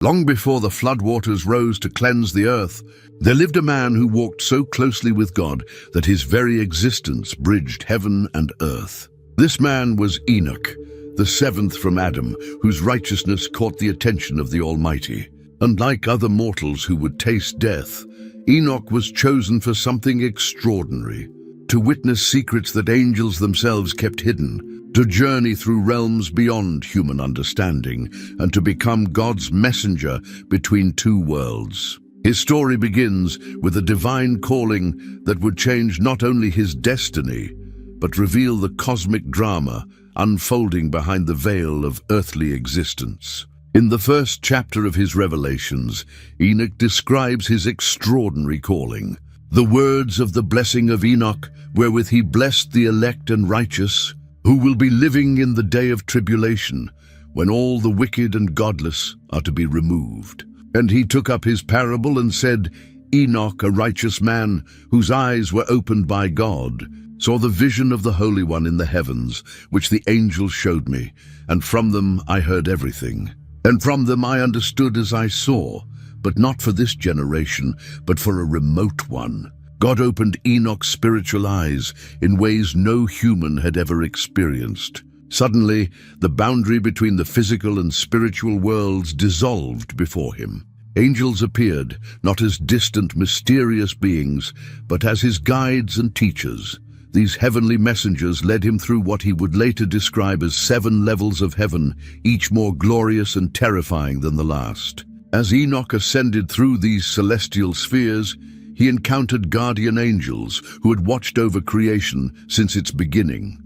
Long before the floodwaters rose to cleanse the earth, there lived a man who walked so closely with God that his very existence bridged heaven and earth. This man was Enoch, the seventh from Adam, whose righteousness caught the attention of the Almighty. Unlike other mortals who would taste death, Enoch was chosen for something extraordinary: to witness secrets that angels themselves kept hidden, to journey through realms beyond human understanding, and to become God's messenger between two worlds. His story begins with a divine calling that would change not only his destiny, but reveal the cosmic drama unfolding behind the veil of earthly existence. In the first chapter of his Revelations, Enoch describes his extraordinary calling. The words of the blessing of Enoch, wherewith he blessed the elect and righteous, who will be living in the day of tribulation, when all the wicked and godless are to be removed. And he took up his parable and said, Enoch, a righteous man, whose eyes were opened by God, saw the vision of the Holy One in the heavens, which the angels showed me, and from them I heard everything. And from them I understood as I saw, but not for this generation, but for a remote one. God opened Enoch's spiritual eyes in ways no human had ever experienced. Suddenly, the boundary between the physical and spiritual worlds dissolved before him. Angels appeared, not as distant, mysterious beings, but as his guides and teachers. These heavenly messengers led him through what he would later describe as 7 levels of heaven, each more glorious and terrifying than the last. As Enoch ascended through these celestial spheres, he encountered guardian angels who had watched over creation since its beginning.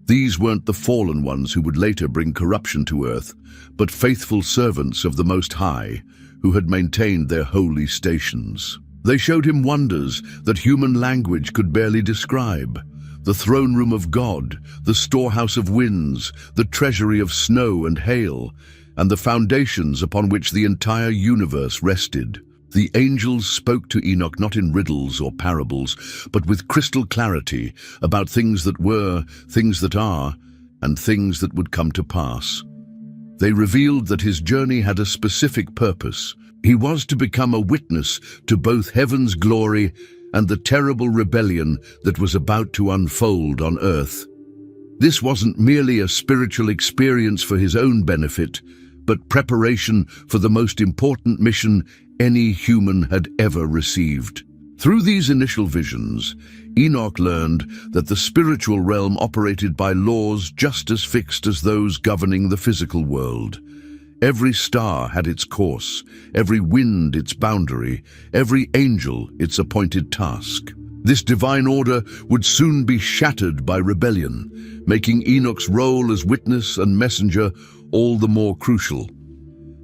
These weren't the fallen ones who would later bring corruption to earth, but faithful servants of the Most High, who had maintained their holy stations. They showed him wonders that human language could barely describe: the throne room of God, the storehouse of winds, the treasury of snow and hail, and the foundations upon which the entire universe rested. The angels spoke to Enoch not in riddles or parables, but with crystal clarity about things that were, things that are, and things that would come to pass. They revealed that his journey had a specific purpose. He was to become a witness to both heaven's glory and the terrible rebellion that was about to unfold on earth. This wasn't merely a spiritual experience for his own benefit, but preparation for the most important mission any human had ever received. Through these initial visions, Enoch learned that the spiritual realm operated by laws just as fixed as those governing the physical world. Every star had its course, every wind its boundary, every angel its appointed task. This divine order would soon be shattered by rebellion, making Enoch's role as witness and messenger all the more crucial.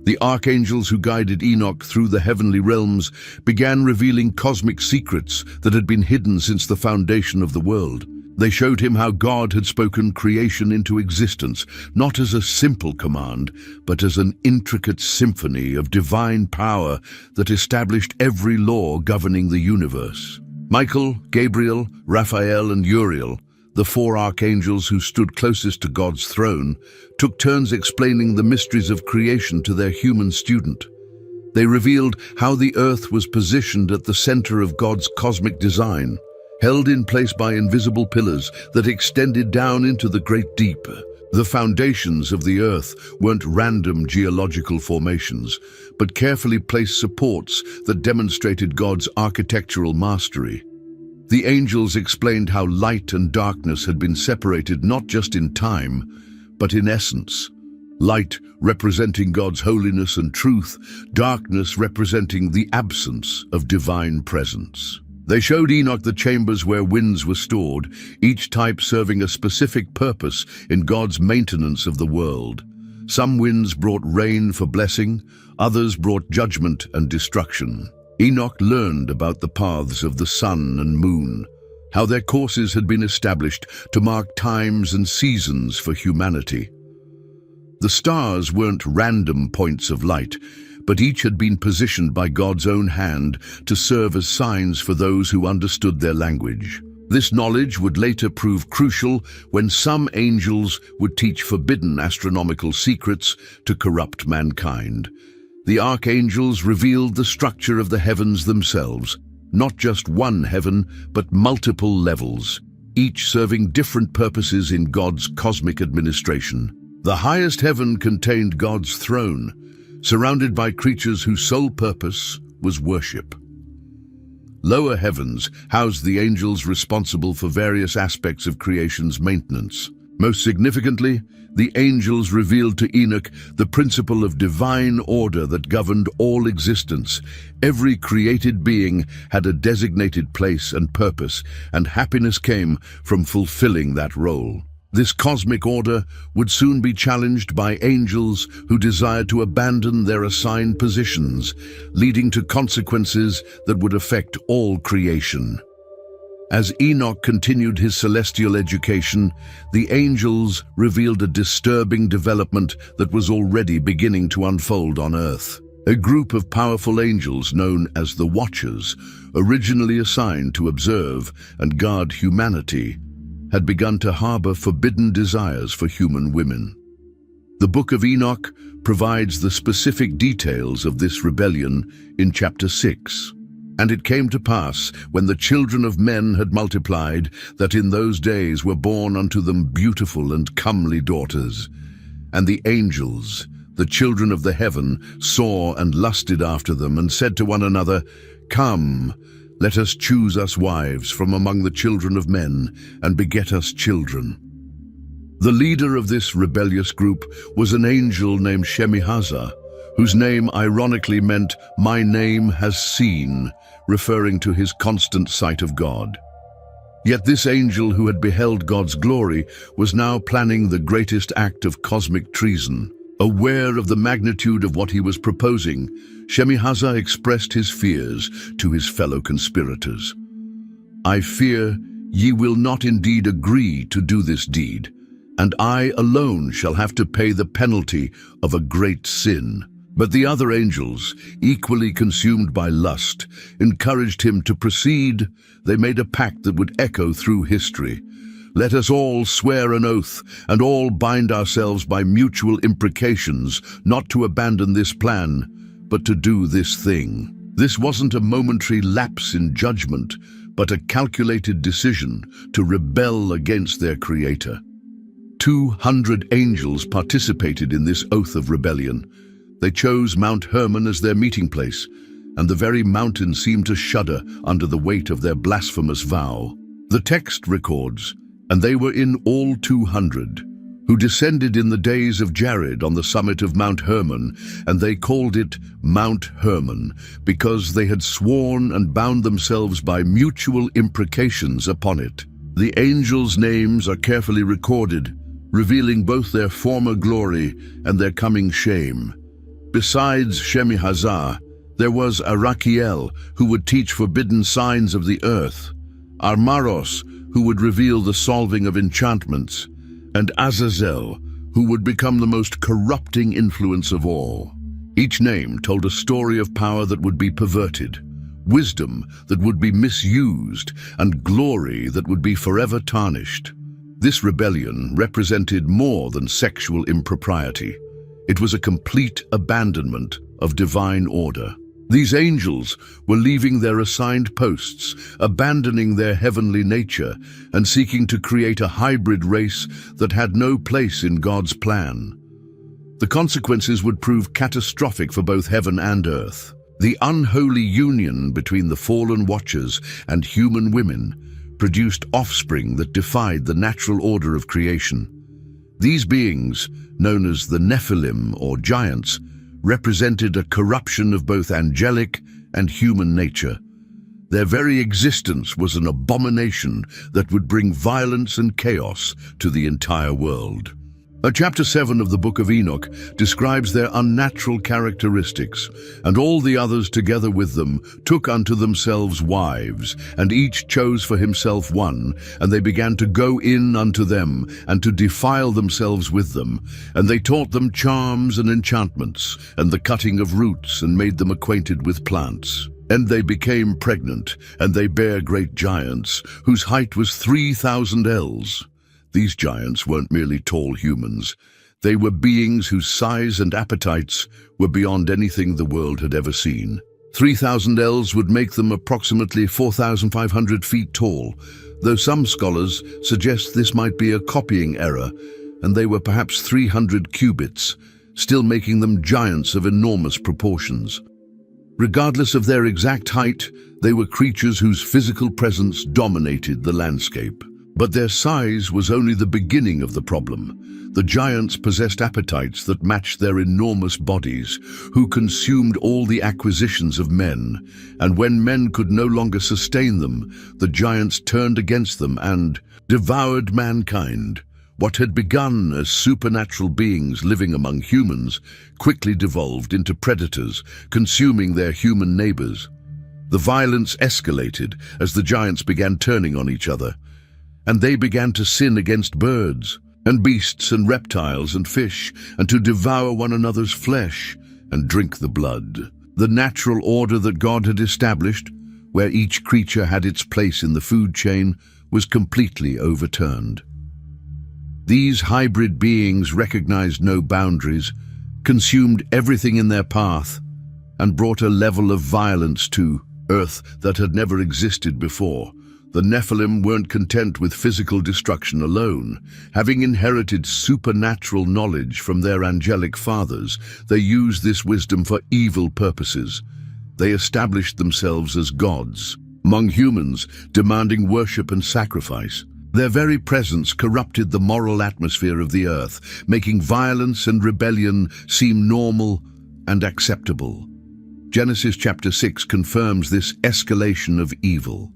The archangels who guided Enoch through the heavenly realms began revealing cosmic secrets that had been hidden since the foundation of the world. They showed him how God had spoken creation into existence, not as a simple command, but as an intricate symphony of divine power that established every law governing the universe. Michael, Gabriel, Raphael, and Uriel, the 4 archangels who stood closest to God's throne, took turns explaining the mysteries of creation to their human student. They revealed how the earth was positioned at the center of God's cosmic design, held in place by invisible pillars that extended down into the great deep. The foundations of the earth weren't random geological formations, but carefully placed supports that demonstrated God's architectural mastery. The angels explained how light and darkness had been separated not just in time, but in essence. Light representing God's holiness and truth, darkness representing the absence of divine presence. They showed Enoch the chambers where winds were stored, each type serving a specific purpose in God's maintenance of the world. Some winds brought rain for blessing, others brought judgment and destruction. Enoch learned about the paths of the sun and moon, how their courses had been established to mark times and seasons for humanity. The stars weren't random points of light, but each had been positioned by God's own hand to serve as signs for those who understood their language. This knowledge would later prove crucial when some angels would teach forbidden astronomical secrets to corrupt mankind. The archangels revealed the structure of the heavens themselves, not just one heaven, but multiple levels, each serving different purposes in God's cosmic administration. The highest heaven contained God's throne, surrounded by creatures whose sole purpose was worship. Lower heavens housed the angels responsible for various aspects of creation's maintenance. Most significantly, the angels revealed to Enoch the principle of divine order that governed all existence. Every created being had a designated place and purpose, and happiness came from fulfilling that role. This cosmic order would soon be challenged by angels who desired to abandon their assigned positions, leading to consequences that would affect all creation. As Enoch continued his celestial education, the angels revealed a disturbing development that was already beginning to unfold on earth. A group of powerful angels known as the Watchers, originally assigned to observe and guard humanity, had begun to harbor forbidden desires for human women. The Book of Enoch provides the specific details of this rebellion in chapter 6. And it came to pass, when the children of men had multiplied, that in those days were born unto them beautiful and comely daughters. And the angels, the children of the heaven, saw and lusted after them, and said to one another, Come, let us choose us wives from among the children of men, and beget us children. The leader of this rebellious group was an angel named Shemihazah, whose name ironically meant, My name has seen, referring to his constant sight of God. Yet this angel who had beheld God's glory was now planning the greatest act of cosmic treason. Aware of the magnitude of what he was proposing, Shemihazah expressed his fears to his fellow conspirators. I fear ye will not indeed agree to do this deed, and I alone shall have to pay the penalty of a great sin. But the other angels, equally consumed by lust, encouraged him to proceed. They made a pact that would echo through history. Let us all swear an oath, and all bind ourselves by mutual imprecations, not to abandon this plan, but to do this thing. This wasn't a momentary lapse in judgment, but a calculated decision to rebel against their Creator. 200 angels participated in this oath of rebellion. They chose Mount Hermon as their meeting place, and the very mountain seemed to shudder under the weight of their blasphemous vow. The text records, And they were in all 200, who descended in the days of Jared on the summit of Mount Hermon, and they called it Mount Hermon, because they had sworn and bound themselves by mutual imprecations upon it. The angels' names are carefully recorded, revealing both their former glory and their coming shame. Besides Shemihazah, there was Arachiel, who would teach forbidden signs of the earth, Armaros, who would reveal the solving of enchantments, and Azazel, who would become the most corrupting influence of all. Each name told a story of power that would be perverted, wisdom that would be misused, and glory that would be forever tarnished. This rebellion represented more than sexual impropriety. It was a complete abandonment of divine order. These angels were leaving their assigned posts, abandoning their heavenly nature, and seeking to create a hybrid race that had no place in God's plan. The consequences would prove catastrophic for both heaven and earth. The unholy union between the fallen Watchers and human women produced offspring that defied the natural order of creation. These beings, known as the Nephilim or giants, represented a corruption of both angelic and human nature. Their very existence was an abomination that would bring violence and chaos to the entire world. Chapter 7 of the Book of Enoch describes their unnatural characteristics, and all the others together with them took unto themselves wives, and each chose for himself one, and they began to go in unto them, and to defile themselves with them, and they taught them charms and enchantments, and the cutting of roots, and made them acquainted with plants. And they became pregnant, and they bare great giants, whose height was 3,000 ells. These giants weren't merely tall humans. They were beings whose size and appetites were beyond anything the world had ever seen. 3,000 ells would make them approximately 4,500 feet tall, though some scholars suggest this might be a copying error, and they were perhaps 300 cubits, still making them giants of enormous proportions. Regardless of their exact height, they were creatures whose physical presence dominated the landscape. But their size was only the beginning of the problem. The giants possessed appetites that matched their enormous bodies, who consumed all the acquisitions of men, and when men could no longer sustain them, the giants turned against them and devoured mankind. What had begun as supernatural beings living among humans quickly devolved into predators, consuming their human neighbors. The violence escalated as the giants began turning on each other, and they began to sin against birds and beasts and reptiles and fish, and to devour one another's flesh and drink the blood. The natural order that God had established, where each creature had its place in the food chain, was completely overturned. These hybrid beings recognized no boundaries, consumed everything in their path, and brought a level of violence to Earth that had never existed before. The Nephilim weren't content with physical destruction alone. Having inherited supernatural knowledge from their angelic fathers, they used this wisdom for evil purposes. They established themselves as gods among humans, demanding worship and sacrifice. Their very presence corrupted the moral atmosphere of the earth, making violence and rebellion seem normal and acceptable. Genesis chapter 6 confirms this escalation of evil.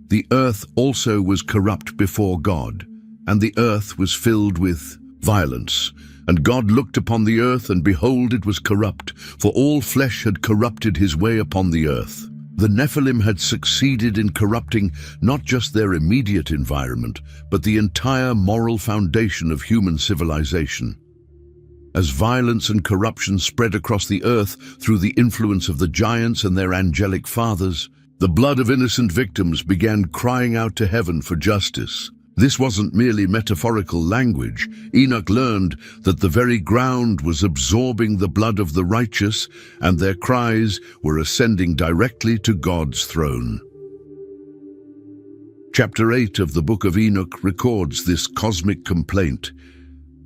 The earth also was corrupt before God, and the earth was filled with violence. And God looked upon the earth, and behold, it was corrupt, for all flesh had corrupted his way upon the earth. The Nephilim had succeeded in corrupting not just their immediate environment, but the entire moral foundation of human civilization. As violence and corruption spread across the earth through the influence of the giants and their angelic fathers, the blood of innocent victims began crying out to heaven for justice. This wasn't merely metaphorical language. Enoch learned that the very ground was absorbing the blood of the righteous, and their cries were ascending directly to God's throne. Chapter 8 of the book of Enoch records this cosmic complaint.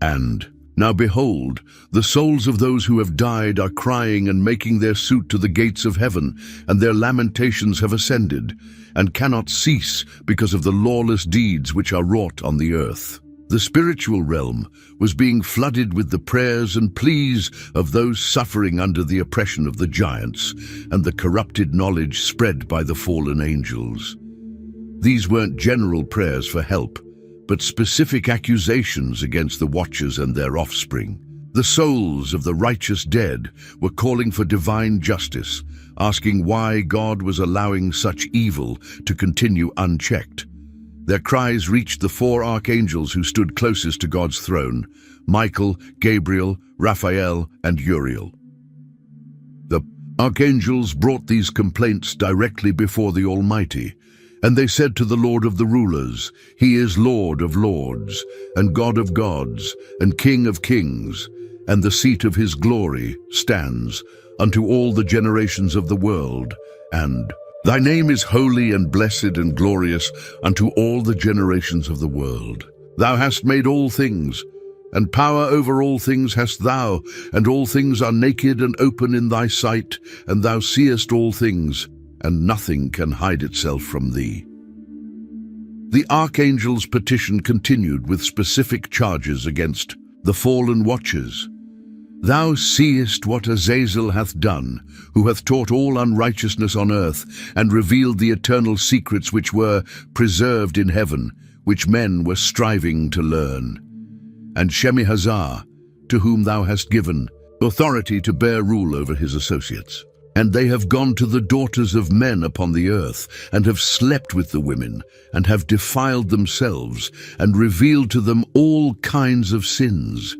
And now behold, the souls of those who have died are crying and making their suit to the gates of heaven, and their lamentations have ascended, and cannot cease because of the lawless deeds which are wrought on the earth. The spiritual realm was being flooded with the prayers and pleas of those suffering under the oppression of the giants and the corrupted knowledge spread by the fallen angels. These weren't general prayers for help, but specific accusations against the Watchers and their offspring. The souls of the righteous dead were calling for divine justice, asking why God was allowing such evil to continue unchecked. Their cries reached the 4 archangels who stood closest to God's throne: Michael, Gabriel, Raphael, and Uriel. The archangels brought these complaints directly before the Almighty, and they said to the Lord of the rulers, "He is Lord of lords, and God of gods, and King of kings, and the seat of his glory stands unto all the generations of the world, and thy name is holy and blessed and glorious unto all the generations of the world. Thou hast made all things, and power over all things hast thou, and all things are naked and open in thy sight, and thou seest all things, and nothing can hide itself from thee." The archangel's petition continued with specific charges against the fallen Watchers. "Thou seest what Azazel hath done, who hath taught all unrighteousness on earth, and revealed the eternal secrets which were preserved in heaven, which men were striving to learn. And Shemihazar, to whom thou hast given authority to bear rule over his associates. And they have gone to the daughters of men upon the earth, and have slept with the women, and have defiled themselves, and revealed to them all kinds of sins."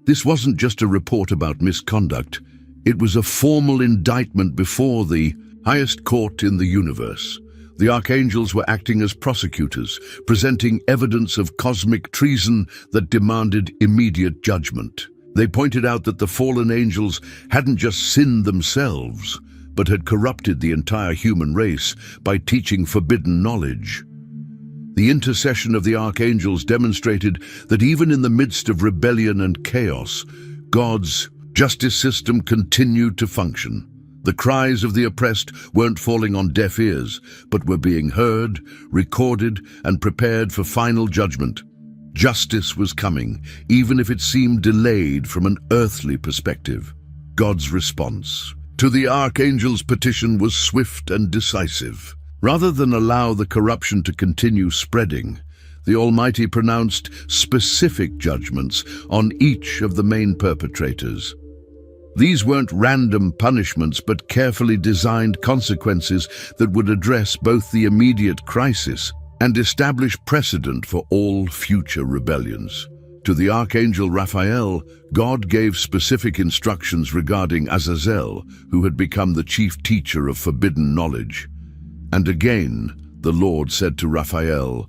This wasn't just a report about misconduct. It was a formal indictment before the highest court in the universe. The archangels were acting as prosecutors, presenting evidence of cosmic treason that demanded immediate judgment. They pointed out that the fallen angels hadn't just sinned themselves, but had corrupted the entire human race by teaching forbidden knowledge. The intercession of the archangels demonstrated that even in the midst of rebellion and chaos, God's justice system continued to function. The cries of the oppressed weren't falling on deaf ears, but were being heard, recorded, and prepared for final judgment. Justice was coming, even if it seemed delayed from an earthly perspective. God's response to the archangel's petition was swift and decisive. Rather than allow the corruption to continue spreading, the Almighty pronounced specific judgments on each of the main perpetrators. These weren't random punishments, but carefully designed consequences that would address both the immediate crisis and establish precedent for all future rebellions. To the Archangel Raphael, God gave specific instructions regarding Azazel, who had become the chief teacher of forbidden knowledge. And again, the Lord said to Raphael,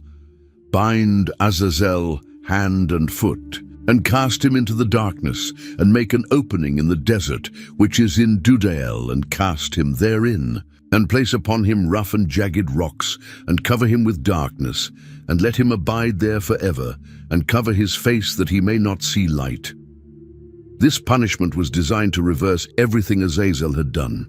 "Bind Azazel hand and foot, and cast him into the darkness, and make an opening in the desert, which is in Dudael, and cast him therein, and place upon him rough and jagged rocks, and cover him with darkness, and let him abide there forever, and cover his face that he may not see light." This punishment was designed to reverse everything Azazel had done.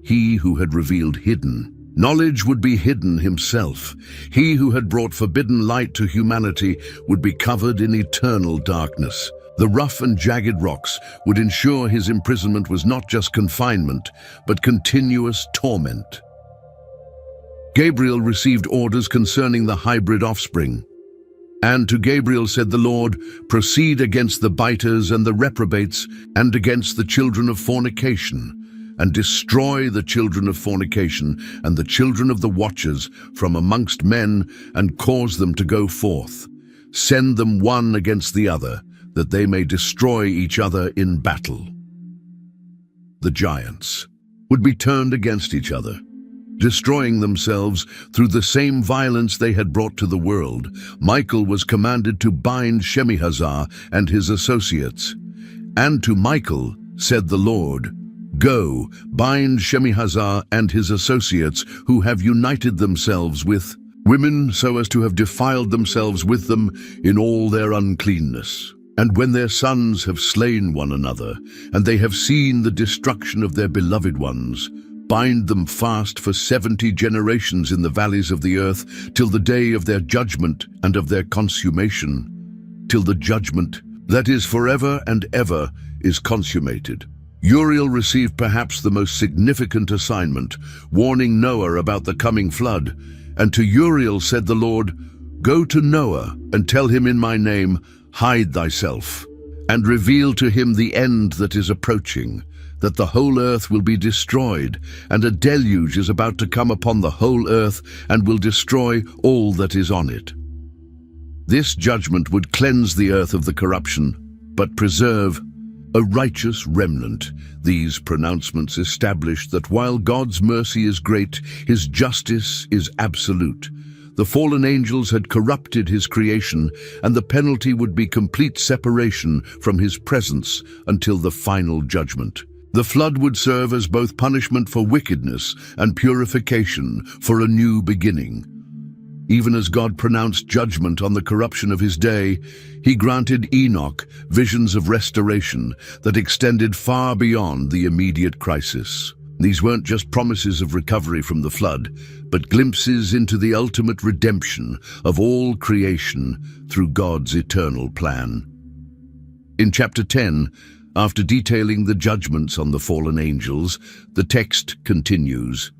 He who had revealed hidden knowledge would be hidden himself. He who had brought forbidden light to humanity would be covered in eternal darkness. The rough and jagged rocks would ensure his imprisonment was not just confinement, but continuous torment. Gabriel received orders concerning the hybrid offspring. And to Gabriel said the Lord, "Proceed against the biters and the reprobates, and against the children of fornication, and destroy the children of fornication and the children of the watchers from amongst men, and cause them to go forth. Send them one against the other, that they may destroy each other in battle." The giants would be turned against each other, destroying themselves through the same violence they had brought to the world. Michael was commanded to bind Shemihazar and his associates. And to Michael said the Lord, "Go, bind Shemihazar and his associates, who have united themselves with women so as to have defiled themselves with them in all their uncleanness. And when their sons have slain one another, and they have seen the destruction of their beloved ones, bind them fast for 70 generations in the valleys of the earth, till the day of their judgment and of their consummation, till the judgment that is forever and ever is consummated." Uriel received perhaps the most significant assignment, warning Noah about the coming flood. And to Uriel said the Lord, "Go to Noah and tell him in my name, hide thyself, and reveal to him the end that is approaching, that the whole earth will be destroyed, and a deluge is about to come upon the whole earth, and will destroy all that is on it." This judgment would cleanse the earth of the corruption, but preserve a righteous remnant. These pronouncements established that while God's mercy is great, his justice is absolute. The fallen angels had corrupted his creation, and the penalty would be complete separation from his presence until the final judgment. The flood would serve as both punishment for wickedness and purification for a new beginning. Even as God pronounced judgment on the corruption of his day, he granted Enoch visions of restoration that extended far beyond the immediate crisis. These weren't just promises of recovery from the flood, but glimpses into the ultimate redemption of all creation through God's eternal plan. In chapter 10, after detailing the judgments on the fallen angels, the text continues,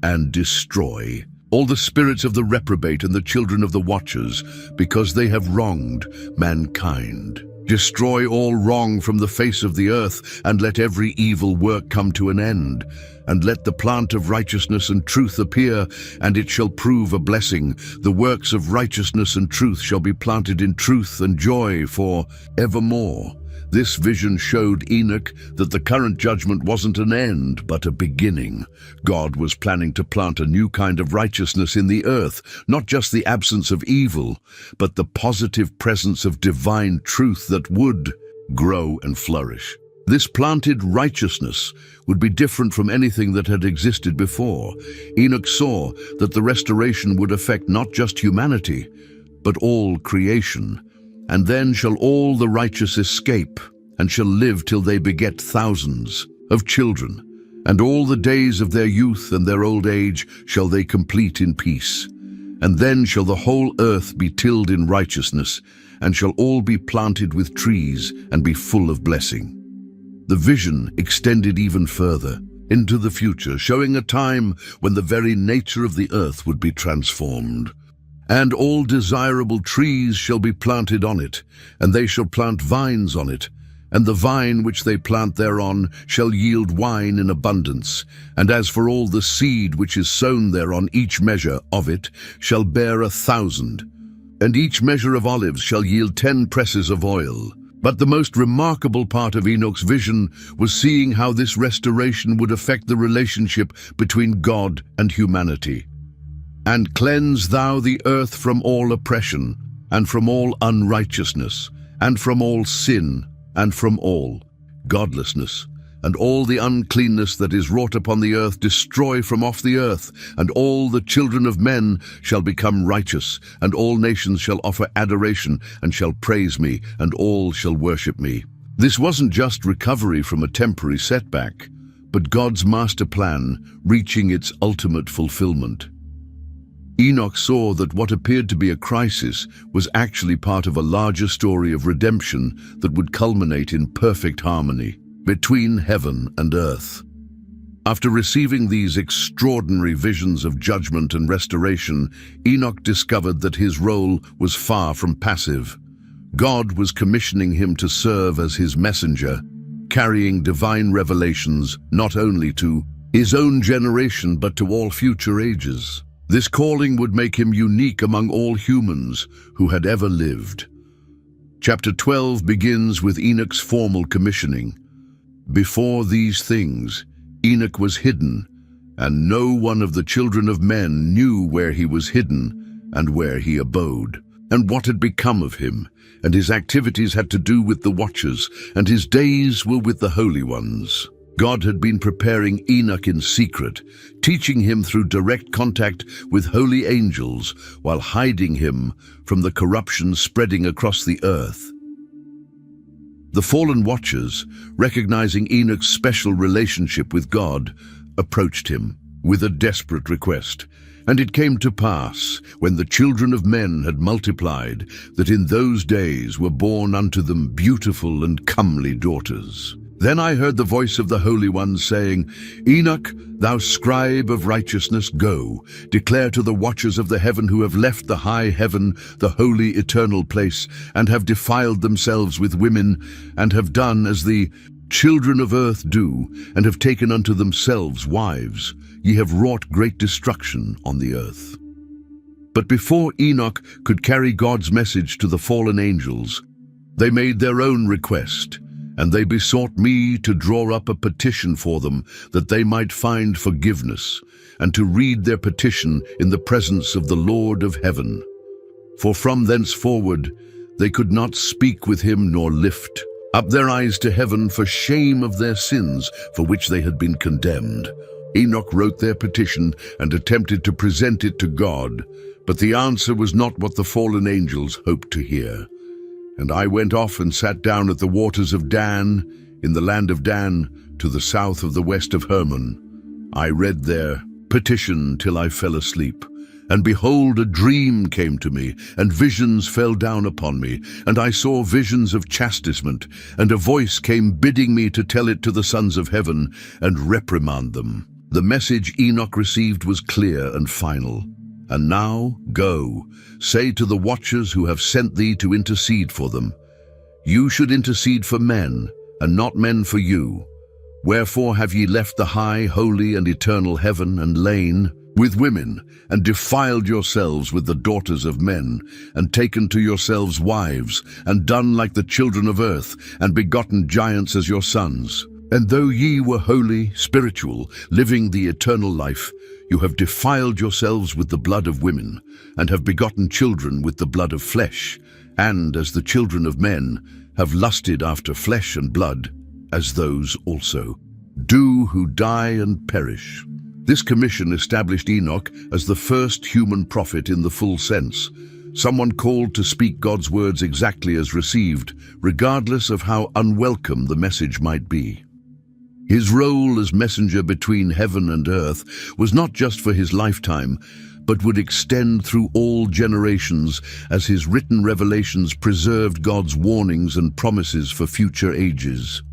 "And destroy all the spirits of the reprobate and the children of the watchers, because they have wronged mankind. Destroy all wrong from the face of the earth, and let every evil work come to an end. And let the plant of righteousness and truth appear, and it shall prove a blessing. The works of righteousness and truth shall be planted in truth and joy for evermore. This vision showed Enoch that the current judgment wasn't an end, but a beginning. God was planning to plant a new kind of righteousness in the earth, not just the absence of evil, but the positive presence of divine truth that would grow and flourish. This planted righteousness would be different from anything that had existed before. Enoch saw that the restoration would affect not just humanity, but all creation. And then shall all the righteous escape, and shall live till they beget thousands of children. And all the days of their youth and their old age shall they complete in peace. And then shall the whole earth be tilled in righteousness, and shall all be planted with trees, and be full of blessing. The vision extended even further into the future, showing a time when the very nature of the earth would be transformed. And all desirable trees shall be planted on it, and they shall plant vines on it, and the vine which they plant thereon shall yield wine in abundance. And as for all the seed which is sown thereon, each measure of it shall bear 1,000, and each measure of olives shall yield 10 presses of oil. But the most remarkable part of Enoch's vision was seeing how this restoration would affect the relationship between God and humanity. And cleanse thou the earth from all oppression, and from all unrighteousness, and from all sin, and from all godlessness, and all the uncleanness that is wrought upon the earth destroy from off the earth, and all the children of men shall become righteous, and all nations shall offer adoration, and shall praise me, and all shall worship me. This wasn't just recovery from a temporary setback, but God's master plan reaching its ultimate fulfillment. Enoch saw that what appeared to be a crisis was actually part of a larger story of redemption that would culminate in perfect harmony between heaven and earth. After receiving these extraordinary visions of judgment and restoration, Enoch discovered that his role was far from passive. God was commissioning him to serve as his messenger, carrying divine revelations not only to his own generation but to all future ages. This calling would make him unique among all humans who had ever lived. Chapter 12 begins with Enoch's formal commissioning. Before these things, Enoch was hidden, and no one of the children of men knew where he was hidden and where he abode, and what had become of him, and his activities had to do with the watchers, and his days were with the holy ones. God had been preparing Enoch in secret, teaching him through direct contact with holy angels, while hiding him from the corruption spreading across the earth. The fallen watchers, recognizing Enoch's special relationship with God, approached him with a desperate request. And it came to pass, when the children of men had multiplied, that in those days were born unto them beautiful and comely daughters. Then I heard the voice of the Holy One saying, Enoch, thou scribe of righteousness, go, declare to the watchers of the heaven who have left the high heaven, the holy eternal place, and have defiled themselves with women, and have done as the children of earth do, and have taken unto themselves wives. Ye have wrought great destruction on the earth. But before Enoch could carry God's message to the fallen angels, they made their own request. And they besought me to draw up a petition for them, that they might find forgiveness, and to read their petition in the presence of the Lord of heaven. For from thenceforward they could not speak with him nor lift up their eyes to heaven for shame of their sins for which they had been condemned. Enoch wrote their petition and attempted to present it to God, but the answer was not what the fallen angels hoped to hear. And I went off and sat down at the waters of Dan, in the land of Dan, to the south of the west of Hermon. I read their petition till I fell asleep. And behold, a dream came to me, and visions fell down upon me, and I saw visions of chastisement, and a voice came bidding me to tell it to the sons of heaven, and reprimand them. The message Enoch received was clear and final. And now, go, say to the watchers who have sent thee to intercede for them, you should intercede for men, and not men for you. Wherefore have ye left the high, holy, and eternal heaven, and lain? with women, and defiled yourselves with the daughters of men, and taken to yourselves wives, and done like the children of earth, and begotten giants as your sons. And though ye were holy, spiritual, living the eternal life, you have defiled yourselves with the blood of women, and have begotten children with the blood of flesh, and, as the children of men, have lusted after flesh and blood, as those also do who die and perish. This commission established Enoch as the first human prophet in the full sense, someone called to speak God's words exactly as received, regardless of how unwelcome the message might be. His role as messenger between heaven and earth was not just for his lifetime, but would extend through all generations as his written revelations preserved God's warnings and promises for future ages.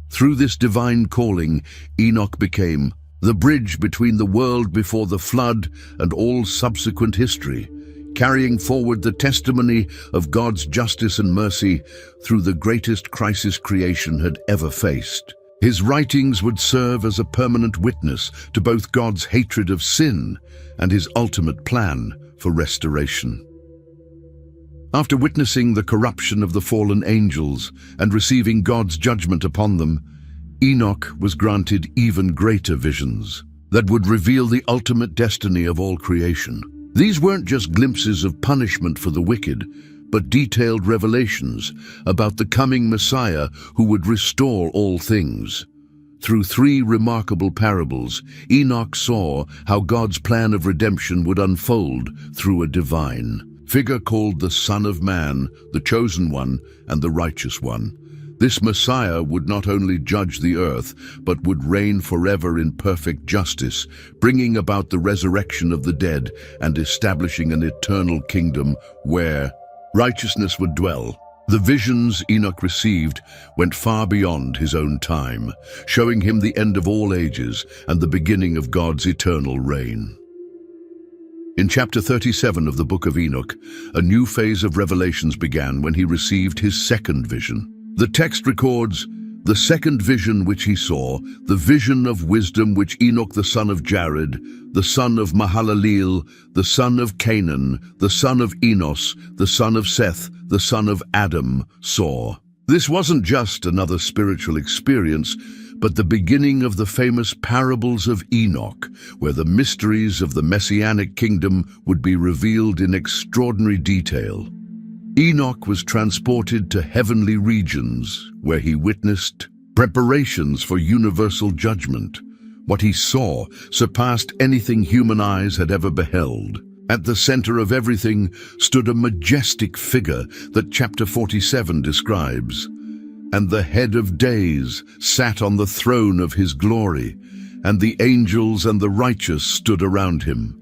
Through this divine calling, Enoch became the bridge between the world before the flood and all subsequent history, carrying forward the testimony of God's justice and mercy through the greatest crisis creation had ever faced. His writings would serve as a permanent witness to both God's hatred of sin and his ultimate plan for restoration. After witnessing the corruption of the fallen angels and receiving God's judgment upon them, Enoch was granted even greater visions that would reveal the ultimate destiny of all creation. These weren't just glimpses of punishment for the wicked, but detailed revelations about the coming Messiah who would restore all things. Through 3 remarkable parables, Enoch saw how God's plan of redemption would unfold through a divine figure called the Son of Man, the Chosen One, and the Righteous One. This Messiah would not only judge the earth, but would reign forever in perfect justice, bringing about the resurrection of the dead and establishing an eternal kingdom where righteousness would dwell. The visions Enoch received went far beyond his own time, showing him the end of all ages and the beginning of God's eternal reign. In chapter 37 of the book of Enoch, a new phase of revelations began when he received his second vision. The text records, "The second vision which he saw, the vision of wisdom which Enoch the son of Jared, the son of Mahalaleel, the son of Canaan, the son of Enos, the son of Seth, the son of Adam, saw." This wasn't just another spiritual experience, but the beginning of the famous parables of Enoch, where the mysteries of the Messianic kingdom would be revealed in extraordinary detail. Enoch was transported to heavenly regions, where he witnessed preparations for universal judgment. What he saw surpassed anything human eyes had ever beheld. At the center of everything stood a majestic figure that chapter 47 describes. "And the head of days sat on the throne of his glory, and the angels and the righteous stood around him."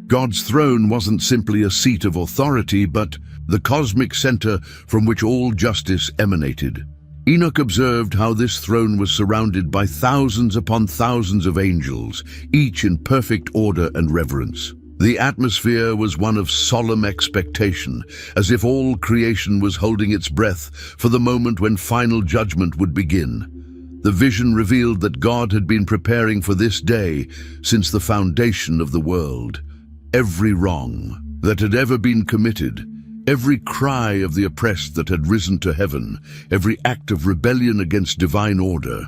God's throne wasn't simply a seat of authority, but the cosmic center from which all justice emanated. Enoch observed how this throne was surrounded by thousands upon thousands of angels, each in perfect order and reverence. The atmosphere was one of solemn expectation, as if all creation was holding its breath for the moment when final judgment would begin. The vision revealed that God had been preparing for this day since the foundation of the world. Every wrong that had ever been committed, every cry of the oppressed that had risen to heaven, every act of rebellion against divine order,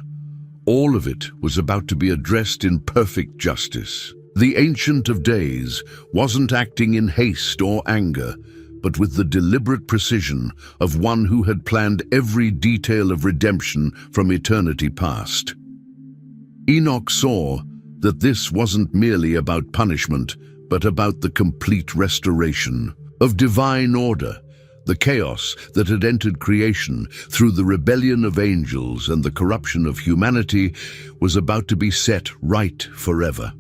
all of it was about to be addressed in perfect justice. The Ancient of Days wasn't acting in haste or anger, but with the deliberate precision of one who had planned every detail of redemption from eternity past. Enoch saw that this wasn't merely about punishment, but about the complete restoration of divine order. The chaos that had entered creation through the rebellion of angels and the corruption of humanity was about to be set right forever.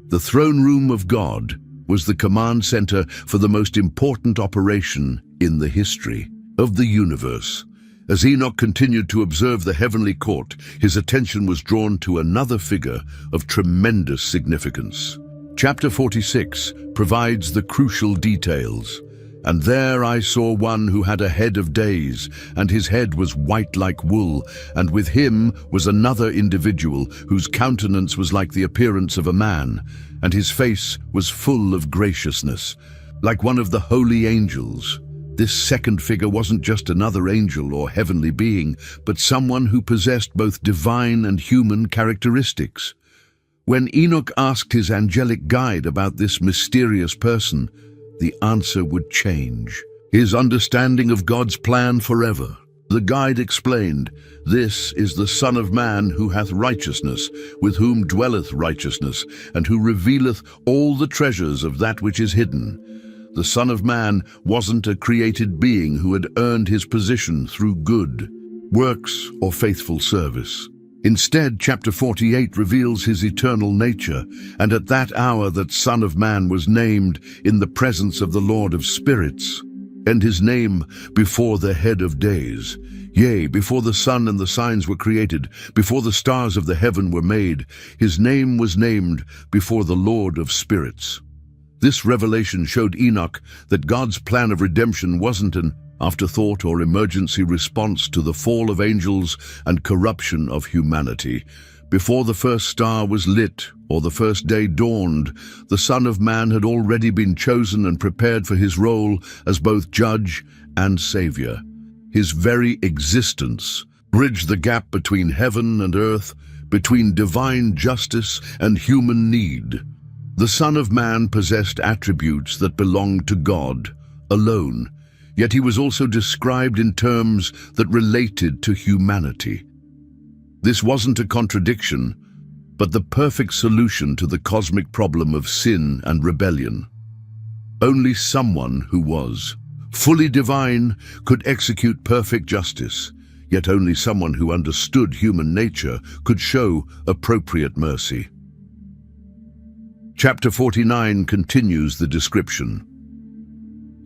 The throne room of God was the command center for the most important operation in the history of the universe. As Enoch continued to observe the heavenly court, his attention was drawn to another figure of tremendous significance. Chapter 46 provides the crucial details. And there I saw one who had a head of days, and his head was white like wool, and with him was another individual whose countenance was like the appearance of a man, and his face was full of graciousness, like one of the holy angels. This second figure wasn't just another angel or heavenly being, but someone who possessed both divine and human characteristics. When Enoch asked his angelic guide about this mysterious person, the answer would change. His understanding of God's plan forever. The guide explained, "This is the Son of Man who hath righteousness, with whom dwelleth righteousness, and who revealeth all the treasures of that which is hidden." The Son of Man wasn't a created being who had earned his position through good works or faithful service. Instead, chapter 48 reveals his eternal nature, and at that hour that Son of Man was named in the presence of the Lord of Spirits, and his name before the head of days. Yea, before the sun and the signs were created, before the stars of the heaven were made, his name was named before the Lord of Spirits. This revelation showed Enoch that God's plan of redemption wasn't an afterthought or emergency response to the fall of angels and corruption of humanity. Before the first star was lit or the first day dawned, the Son of Man had already been chosen and prepared for his role as both judge and savior. His very existence bridged the gap between heaven and earth, between divine justice and human need. The Son of Man possessed attributes that belonged to God alone, yet he was also described in terms that related to humanity. This wasn't a contradiction, but the perfect solution to the cosmic problem of sin and rebellion. Only someone who was fully divine could execute perfect justice, yet only someone who understood human nature could show appropriate mercy. Chapter 49 continues the description.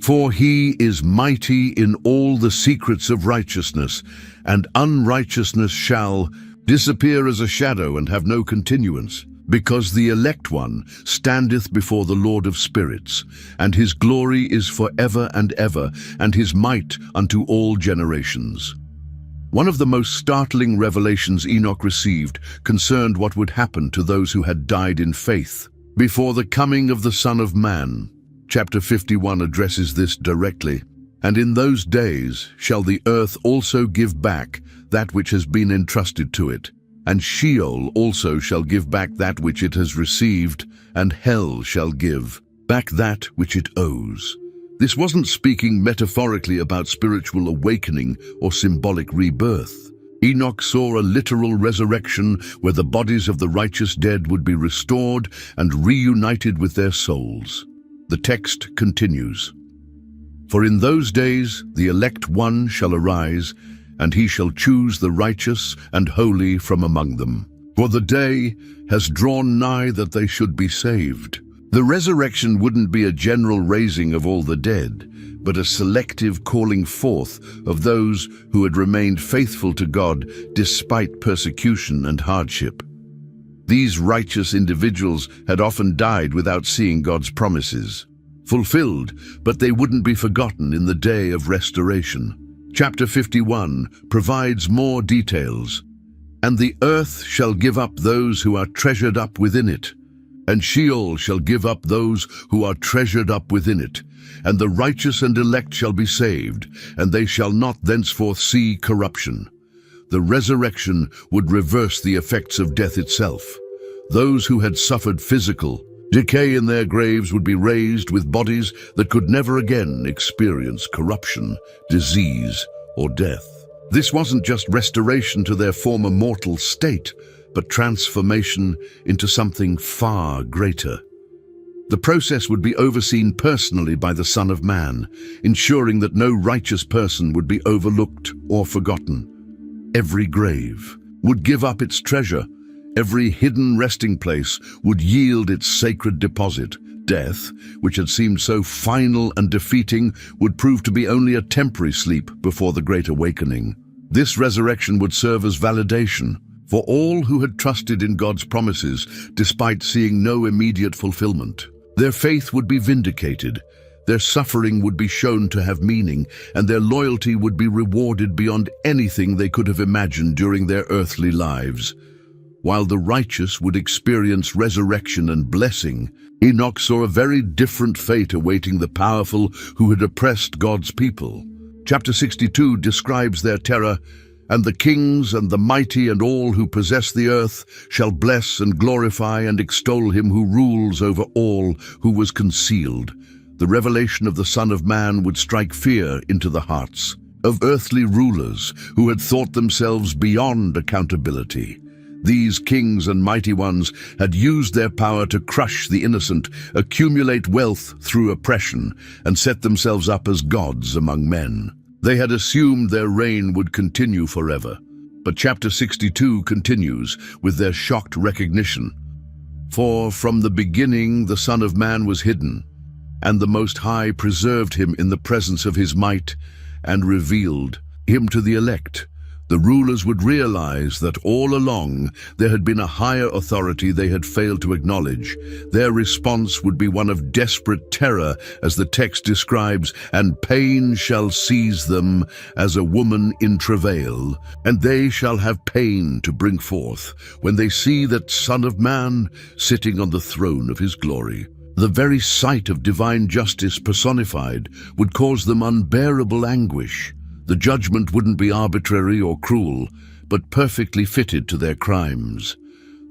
For he is mighty in all the secrets of righteousness, and unrighteousness shall disappear as a shadow and have no continuance, because the elect one standeth before the Lord of Spirits, and his glory is for ever and ever, and his might unto all generations. One of the most startling revelations Enoch received concerned what would happen to those who had died in faith before the coming of the Son of Man. Chapter 51 addresses this directly. And in those days shall the earth also give back that which has been entrusted to it, and Sheol also shall give back that which it has received, and hell shall give back that which it owes. This wasn't speaking metaphorically about spiritual awakening or symbolic rebirth. Enoch saw a literal resurrection where the bodies of the righteous dead would be restored and reunited with their souls. The text continues. For in those days the elect one shall arise, and he shall choose the righteous and holy from among them. For the day has drawn nigh that they should be saved. The resurrection wouldn't be a general raising of all the dead, but a selective calling forth of those who had remained faithful to God despite persecution and hardship. These righteous individuals had often died without seeing God's promises fulfilled, but they wouldn't be forgotten in the day of restoration. Chapter 51 provides more details. And the earth shall give up those who are treasured up within it, and Sheol shall give up those who are treasured up within it, and the righteous and elect shall be saved, and they shall not thenceforth see corruption. The resurrection would reverse the effects of death itself. Those who had suffered physical decay in their graves would be raised with bodies that could never again experience corruption, disease, or death. This wasn't just restoration to their former mortal state, but transformation into something far greater. The process would be overseen personally by the Son of Man, ensuring that no righteous person would be overlooked or forgotten. Every grave would give up its treasure. Every hidden resting place would yield its sacred deposit. Death, which had seemed so final and defeating, would prove to be only a temporary sleep before the great awakening. This resurrection would serve as validation for all who had trusted in God's promises despite seeing no immediate fulfillment. Their faith would be vindicated. Their suffering would be shown to have meaning, and their loyalty would be rewarded beyond anything they could have imagined during their earthly lives. While the righteous would experience resurrection and blessing, Enoch saw a very different fate awaiting the powerful who had oppressed God's people. Chapter 62 describes their terror. And the kings and the mighty and all who possess the earth shall bless and glorify and extol him who rules over all, who was concealed. The revelation of the Son of Man would strike fear into the hearts of earthly rulers who had thought themselves beyond accountability. These kings and mighty ones had used their power to crush the innocent, accumulate wealth through oppression, and set themselves up as gods among men. They had assumed their reign would continue forever. But chapter 62 continues with their shocked recognition. For from the beginning the Son of Man was hidden, and the Most High preserved him in the presence of his might and revealed him to the elect. The rulers would realize that all along there had been a higher authority they had failed to acknowledge. Their response would be one of desperate terror, as the text describes, "And pain shall seize them as a woman in travail, and they shall have pain to bring forth, when they see that Son of Man sitting on the throne of his glory." The very sight of divine justice personified would cause them unbearable anguish. The judgment wouldn't be arbitrary or cruel, but perfectly fitted to their crimes.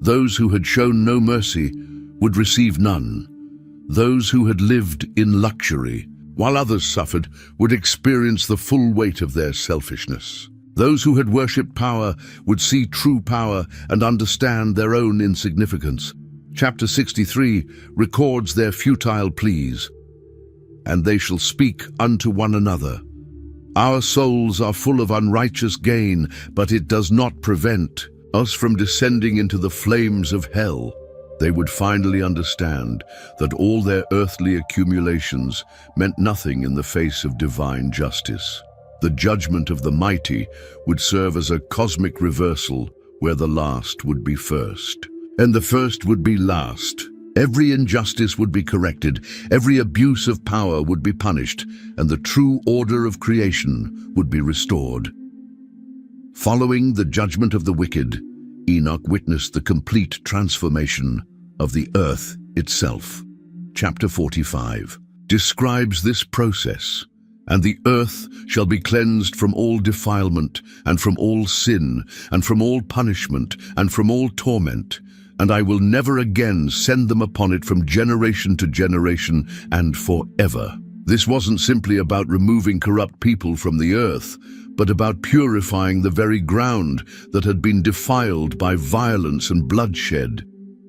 Those who had shown no mercy would receive none. Those who had lived in luxury, while others suffered, would experience the full weight of their selfishness. Those who had worshipped power would see true power and understand their own insignificance. Chapter 63 records their futile pleas. "And they shall speak unto one another, Our souls are full of unrighteous gain, but it does not prevent us from descending into the flames of hell." They would finally understand that all their earthly accumulations meant nothing in the face of divine justice. The judgment of the mighty would serve as a cosmic reversal, where the last would be first, and the first would be last. Every injustice would be corrected, every abuse of power would be punished, and the true order of creation would be restored. Following the judgment of the wicked, Enoch witnessed the complete transformation of the earth itself. Chapter 45 describes this process. "And the earth shall be cleansed from all defilement, and from all sin, and from all punishment, and from all torment. And I will never again send them upon it from generation to generation and forever." This wasn't simply about removing corrupt people from the earth, but about purifying the very ground that had been defiled by violence and bloodshed.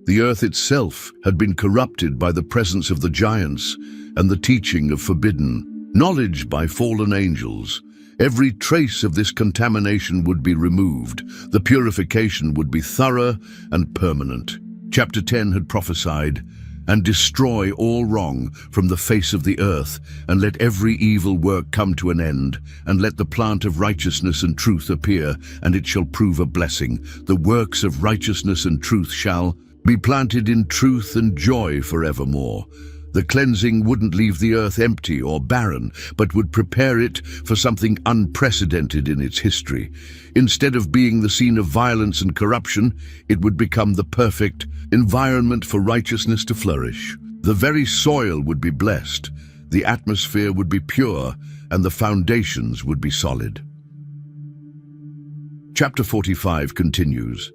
The earth itself had been corrupted by the presence of the giants and the teaching of forbidden knowledge by fallen angels. Every trace of this contamination would be removed. The purification would be thorough and permanent. Chapter 10 had prophesied, "And destroy all wrong from the face of the earth, and let every evil work come to an end, and let the plant of righteousness and truth appear, and it shall prove a blessing. The works of righteousness and truth shall be planted in truth and joy forevermore." The cleansing wouldn't leave the earth empty or barren, but would prepare it for something unprecedented in its history. Instead of being the scene of violence and corruption, it would become the perfect environment for righteousness to flourish. The very soil would be blessed, the atmosphere would be pure, and the foundations would be solid. Chapter 45 continues.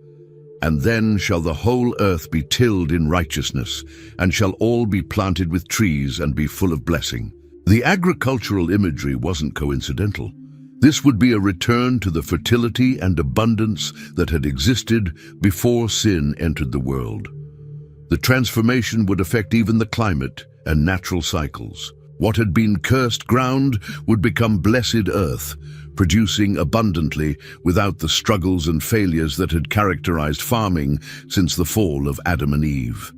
"And then shall the whole earth be tilled in righteousness, and shall all be planted with trees and be full of blessing." The agricultural imagery wasn't coincidental. This would be a return to the fertility and abundance that had existed before sin entered the world. The transformation would affect even the climate and natural cycles. What had been cursed ground would become blessed earth, producing abundantly without the struggles and failures that had characterized farming since the fall of Adam and Eve.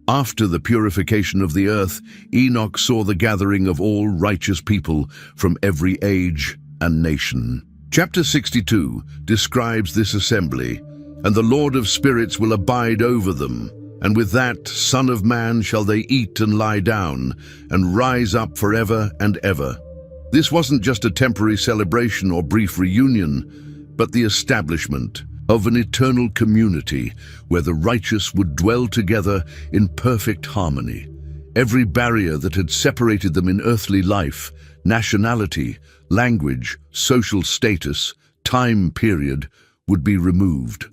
After the purification of the earth, Enoch saw the gathering of all righteous people from every age and nation. Chapter 62 describes this assembly. "And the Lord of spirits will abide over them, And with that Son of Man shall they eat and lie down, and rise up forever and ever. This wasn't just a temporary celebration or brief reunion, but the establishment of an eternal community where the righteous would dwell together in perfect harmony. Every barrier that had separated them in earthly life, nationality, language, social status, time period, would be removed.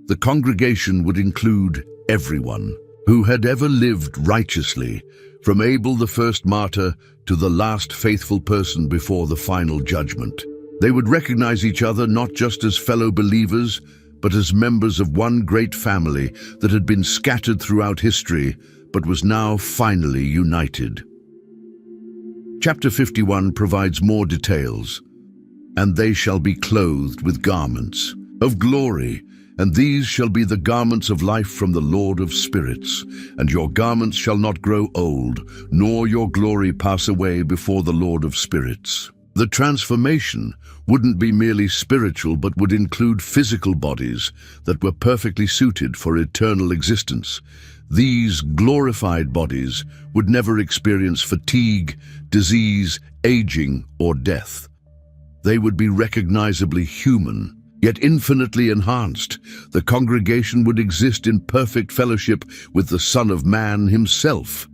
The congregation would include everyone who had ever lived righteously, from Abel the first martyr to the last faithful person before the final judgment. They would recognize each other not just as fellow believers, but as members of one great family that had been scattered throughout history, but was now finally united. Chapter 51 provides more details. And they shall be clothed with garments of glory, and these shall be the garments of life from the Lord of spirits. And your garments shall not grow old, nor your glory pass away before the Lord of spirits. The transformation wouldn't be merely spiritual, but would include physical bodies that were perfectly suited for eternal existence. These glorified bodies would never experience fatigue, disease, aging, or death. They would be recognizably human, yet infinitely enhanced. The congregation would exist in perfect fellowship with the Son of Man himself.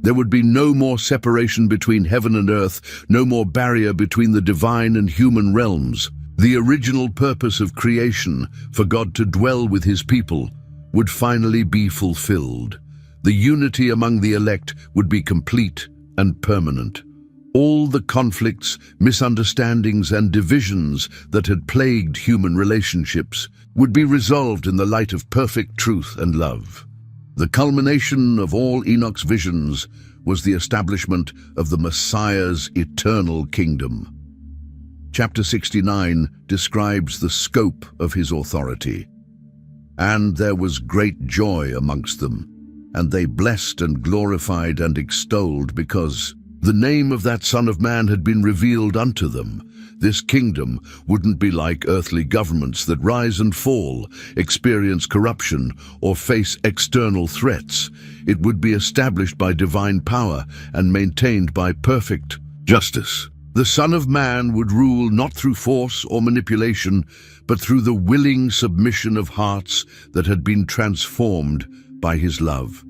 There would be no more separation between heaven and earth, no more barrier between the divine and human realms. The original purpose of creation, for God to dwell with his people, would finally be fulfilled. The unity among the elect would be complete and permanent. All the conflicts, misunderstandings, and divisions that had plagued human relationships would be resolved in the light of perfect truth and love. The culmination of all Enoch's visions was the establishment of the Messiah's eternal kingdom. Chapter 69 describes the scope of his authority. And there was great joy amongst them, and they blessed and glorified and extolled, because the name of that Son of Man had been revealed unto them. This kingdom wouldn't be like earthly governments that rise and fall, experience corruption, or face external threats. It would be established by divine power and maintained by perfect justice. The Son of Man would rule not through force or manipulation, but through the willing submission of hearts that had been transformed by his love.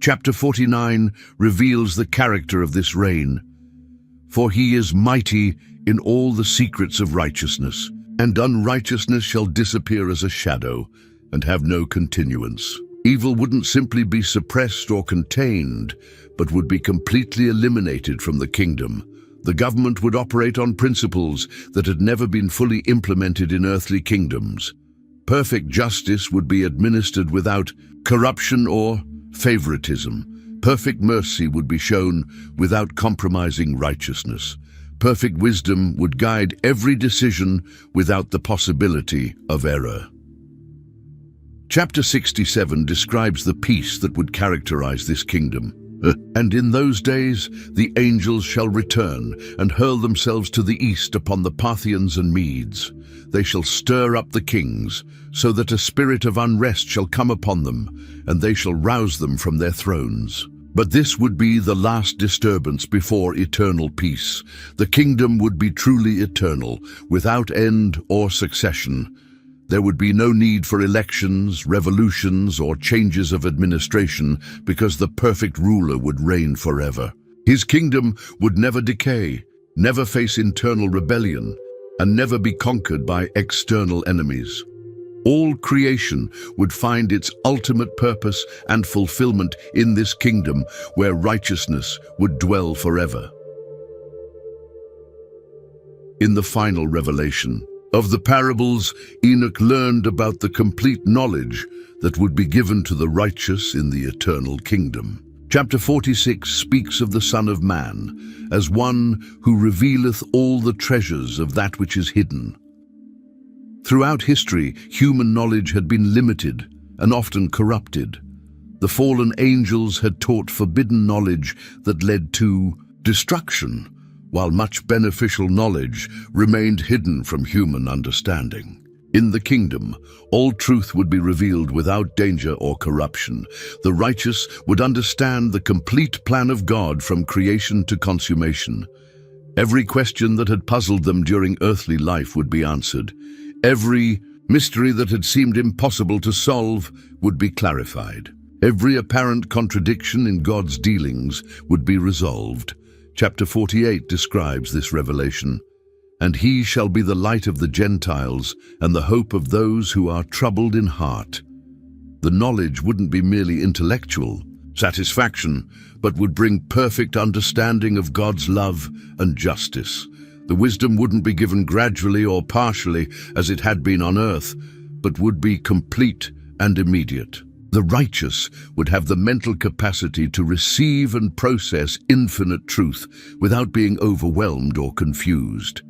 Chapter 49 reveals the character of this reign. For he is mighty in all the secrets of righteousness, and unrighteousness shall disappear as a shadow, and have no continuance. Evil wouldn't simply be suppressed or contained, but would be completely eliminated from the kingdom. The government would operate on principles that had never been fully implemented in earthly kingdoms. Perfect justice would be administered without corruption or favoritism. Perfect mercy would be shown without compromising righteousness. Perfect wisdom would guide every decision without the possibility of error. Chapter 67 describes the peace that would characterize this kingdom. And in those days the angels shall return and hurl themselves to the east upon the Parthians and Medes. They shall stir up the kings, so that a spirit of unrest shall come upon them, and they shall rouse them from their thrones. But this would be the last disturbance before eternal peace. The kingdom would be truly eternal, without end or succession. There would be no need for elections, revolutions, or changes of administration, because the perfect ruler would reign forever. His kingdom would never decay, never face internal rebellion, and never be conquered by external enemies. All creation would find its ultimate purpose and fulfillment in this kingdom, where righteousness would dwell forever. In the final revelation of the parables, Enoch learned about the complete knowledge that would be given to the righteous in the eternal kingdom. Chapter 46 speaks of the Son of Man as one who revealeth all the treasures of that which is hidden. Throughout history, human knowledge had been limited and often corrupted. The fallen angels had taught forbidden knowledge that led to destruction, while much beneficial knowledge remained hidden from human understanding. In the kingdom, all truth would be revealed without danger or corruption. The righteous would understand the complete plan of God from creation to consummation. Every question that had puzzled them during earthly life would be answered. Every mystery that had seemed impossible to solve would be clarified. Every apparent contradiction in God's dealings would be resolved. Chapter 48 describes this revelation. And he shall be the light of the Gentiles and the hope of those who are troubled in heart. The knowledge wouldn't be merely intellectual satisfaction, but would bring perfect understanding of God's love and justice. The wisdom wouldn't be given gradually or partially as it had been on earth, but would be complete and immediate. The righteous would have the mental capacity to receive and process infinite truth without being overwhelmed or confused.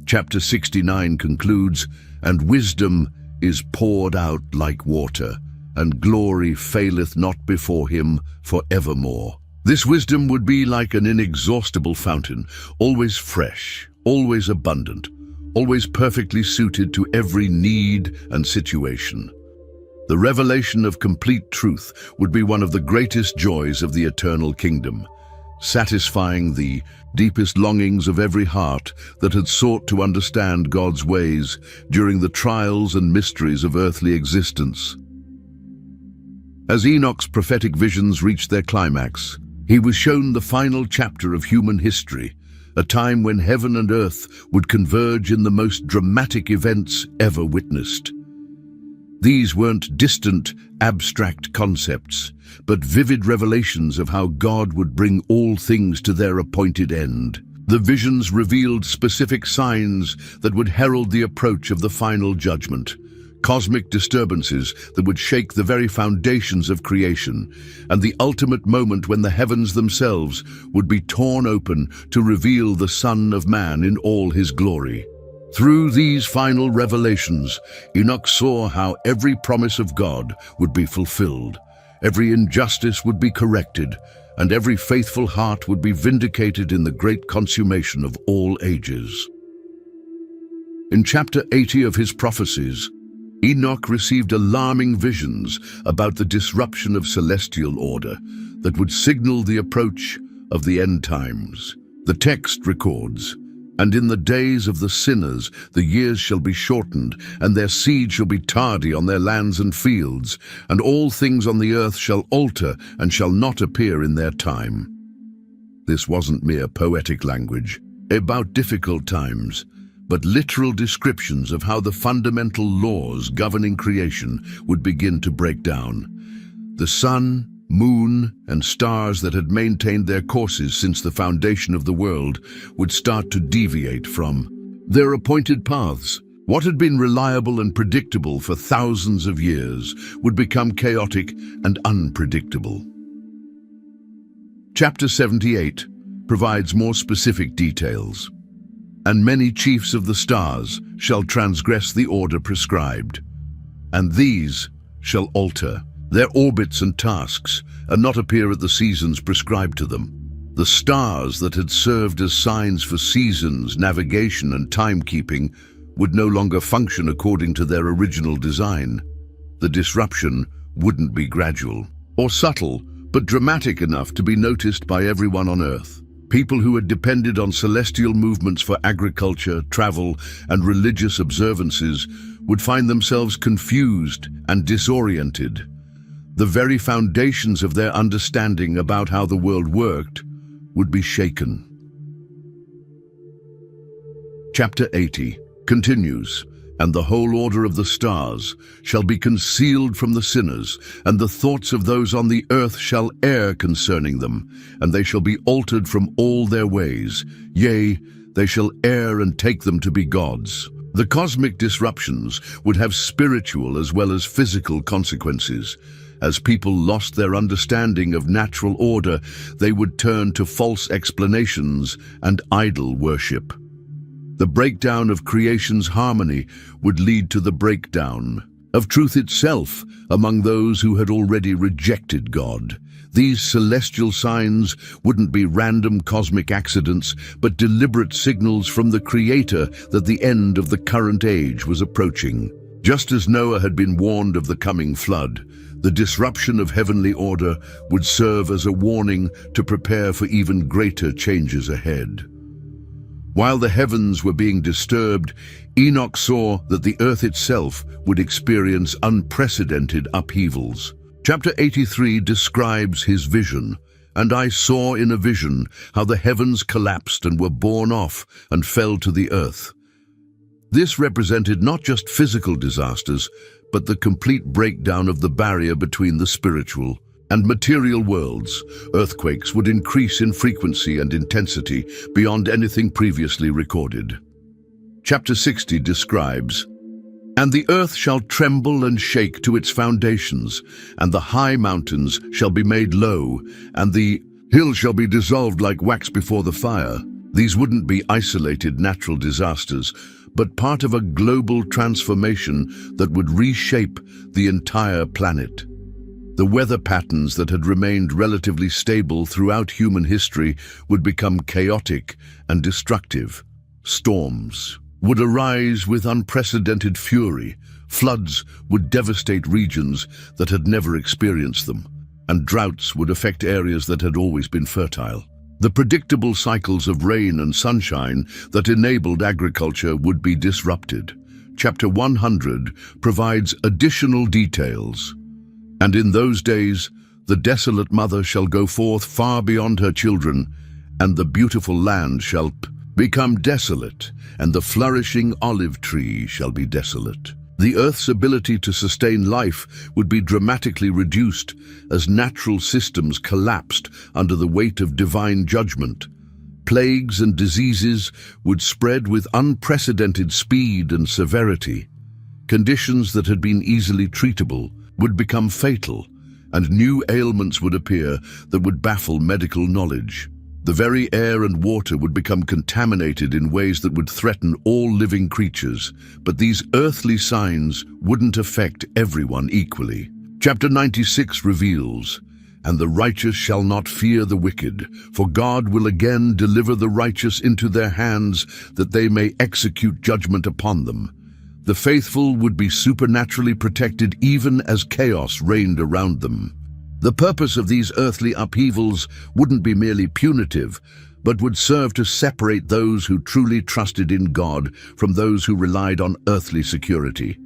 Chapter 69 concludes, "And wisdom is poured out like water, and glory faileth not before him for evermore." This wisdom would be like an inexhaustible fountain, always fresh, always abundant, always perfectly suited to every need and situation. The revelation of complete truth would be one of the greatest joys of the eternal kingdom, satisfying the deepest longings of every heart that had sought to understand God's ways during the trials and mysteries of earthly existence. As Enoch's prophetic visions reached their climax, he was shown the final chapter of human history, a time when heaven and earth would converge in the most dramatic events ever witnessed. These weren't distant, abstract concepts, but vivid revelations of how God would bring all things to their appointed end. The visions revealed specific signs that would herald the approach of the final judgment, cosmic disturbances that would shake the very foundations of creation, and the ultimate moment when the heavens themselves would be torn open to reveal the Son of Man in all his glory. Through these final revelations, Enoch saw how every promise of God would be fulfilled, every injustice would be corrected, and every faithful heart would be vindicated in the great consummation of all ages. In chapter 80 of his prophecies, Enoch received alarming visions about the disruption of celestial order that would signal the approach of the end times. The text records, "And in the days of the sinners the years shall be shortened, and their seed shall be tardy on their lands and fields, and all things on the earth shall alter and shall not appear in their time." This wasn't mere poetic language about difficult times, but literal descriptions of how the fundamental laws governing creation would begin to break down. The sun, moon, and stars that had maintained their courses since the foundation of the world would start to deviate from their appointed paths. What had been reliable and predictable for thousands of years would become chaotic and unpredictable. Chapter 78 provides more specific details. "And many chiefs of the stars shall transgress the order prescribed, and these shall alter their orbits and tasks, and not appear at the seasons prescribed to them." The stars that had served as signs for seasons, navigation, and timekeeping would no longer function according to their original design. The disruption wouldn't be gradual or subtle, but dramatic enough to be noticed by everyone on Earth. People who had depended on celestial movements for agriculture, travel, and religious observances would find themselves confused and disoriented. The very foundations of their understanding about how the world worked would be shaken. Chapter 80 continues, "And the whole order of the stars shall be concealed from the sinners, and the thoughts of those on the earth shall err concerning them, and they shall be altered from all their ways. Yea, they shall err and take them to be gods." The cosmic disruptions would have spiritual as well as physical consequences. As people lost their understanding of natural order, they would turn to false explanations and idol worship. The breakdown of creation's harmony would lead to the breakdown of truth itself among those who had already rejected God. These celestial signs wouldn't be random cosmic accidents, but deliberate signals from the Creator that the end of the current age was approaching. Just as Noah had been warned of the coming flood, the disruption of heavenly order would serve as a warning to prepare for even greater changes ahead. While the heavens were being disturbed, Enoch saw that the earth itself would experience unprecedented upheavals. Chapter 83 describes his vision. "And I saw in a vision how the heavens collapsed and were borne off and fell to the earth." This represented not just physical disasters, but the complete breakdown of the barrier between the spiritual and material worlds. Earthquakes would increase in frequency and intensity beyond anything previously recorded. Chapter 60 describes, "And the earth shall tremble and shake to its foundations, and the high mountains shall be made low, and the hills shall be dissolved like wax before the fire." These wouldn't be isolated natural disasters, but part of a global transformation that would reshape the entire planet. The weather patterns that had remained relatively stable throughout human history would become chaotic and destructive. Storms would arise with unprecedented fury. Floods would devastate regions that had never experienced them, and droughts would affect areas that had always been fertile. The predictable cycles of rain and sunshine that enabled agriculture would be disrupted. Chapter 100 provides additional details. "And in those days, the desolate mother shall go forth far beyond her children, and the beautiful land shall become desolate, and the flourishing olive tree shall be desolate." The earth's ability to sustain life would be dramatically reduced as natural systems collapsed under the weight of divine judgment. Plagues and diseases would spread with unprecedented speed and severity. Conditions that had been easily treatable would become fatal, and new ailments would appear that would baffle medical knowledge. The very air and water would become contaminated in ways that would threaten all living creatures, but these earthly signs wouldn't affect everyone equally. Chapter 96 reveals, "And the righteous shall not fear the wicked, for God will again deliver the righteous into their hands, that they may execute judgment upon them." The faithful would be supernaturally protected even as chaos reigned around them. The purpose of these earthly upheavals wouldn't be merely punitive, but would serve to separate those who truly trusted in God from those who relied on earthly security.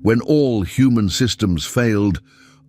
When all human systems failed,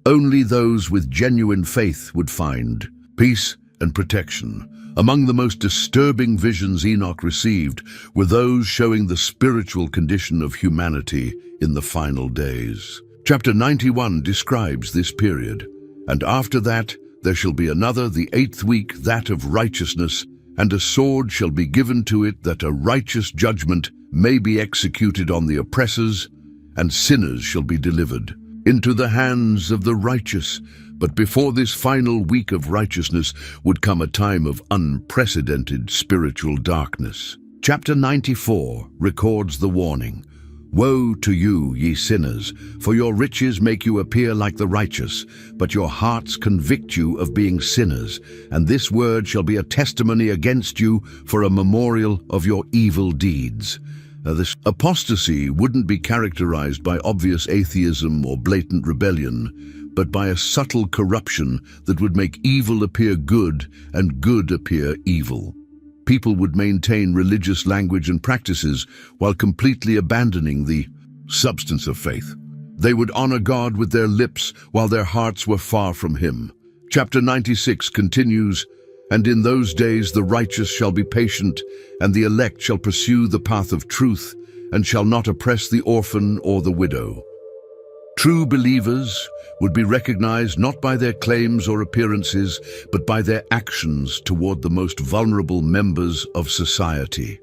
only those with genuine faith would find peace and protection. Among the most disturbing visions Enoch received were those showing the spiritual condition of humanity in the final days. Chapter 91 describes this period. "And after that there shall be another, the 8th week, that of righteousness, and a sword shall be given to it, that a righteous judgment may be executed on the oppressors, and sinners shall be delivered into the hands of the righteous." But before this final week of righteousness would come a time of unprecedented spiritual darkness. Chapter 94 records the warning. "Woe to you, ye sinners, for your riches make you appear like the righteous, but your hearts convict you of being sinners, and this word shall be a testimony against you for a memorial of your evil deeds." This apostasy wouldn't be characterized by obvious atheism or blatant rebellion, but by a subtle corruption that would make evil appear good and good appear evil. People would maintain religious language and practices while completely abandoning the substance of faith. They would honor God with their lips while their hearts were far from Him. Chapter 96 continues, "And in those days the righteous shall be patient, and the elect shall pursue the path of truth, and shall not oppress the orphan or the widow." True believers would be recognized not by their claims or appearances, but by their actions toward the most vulnerable members of society.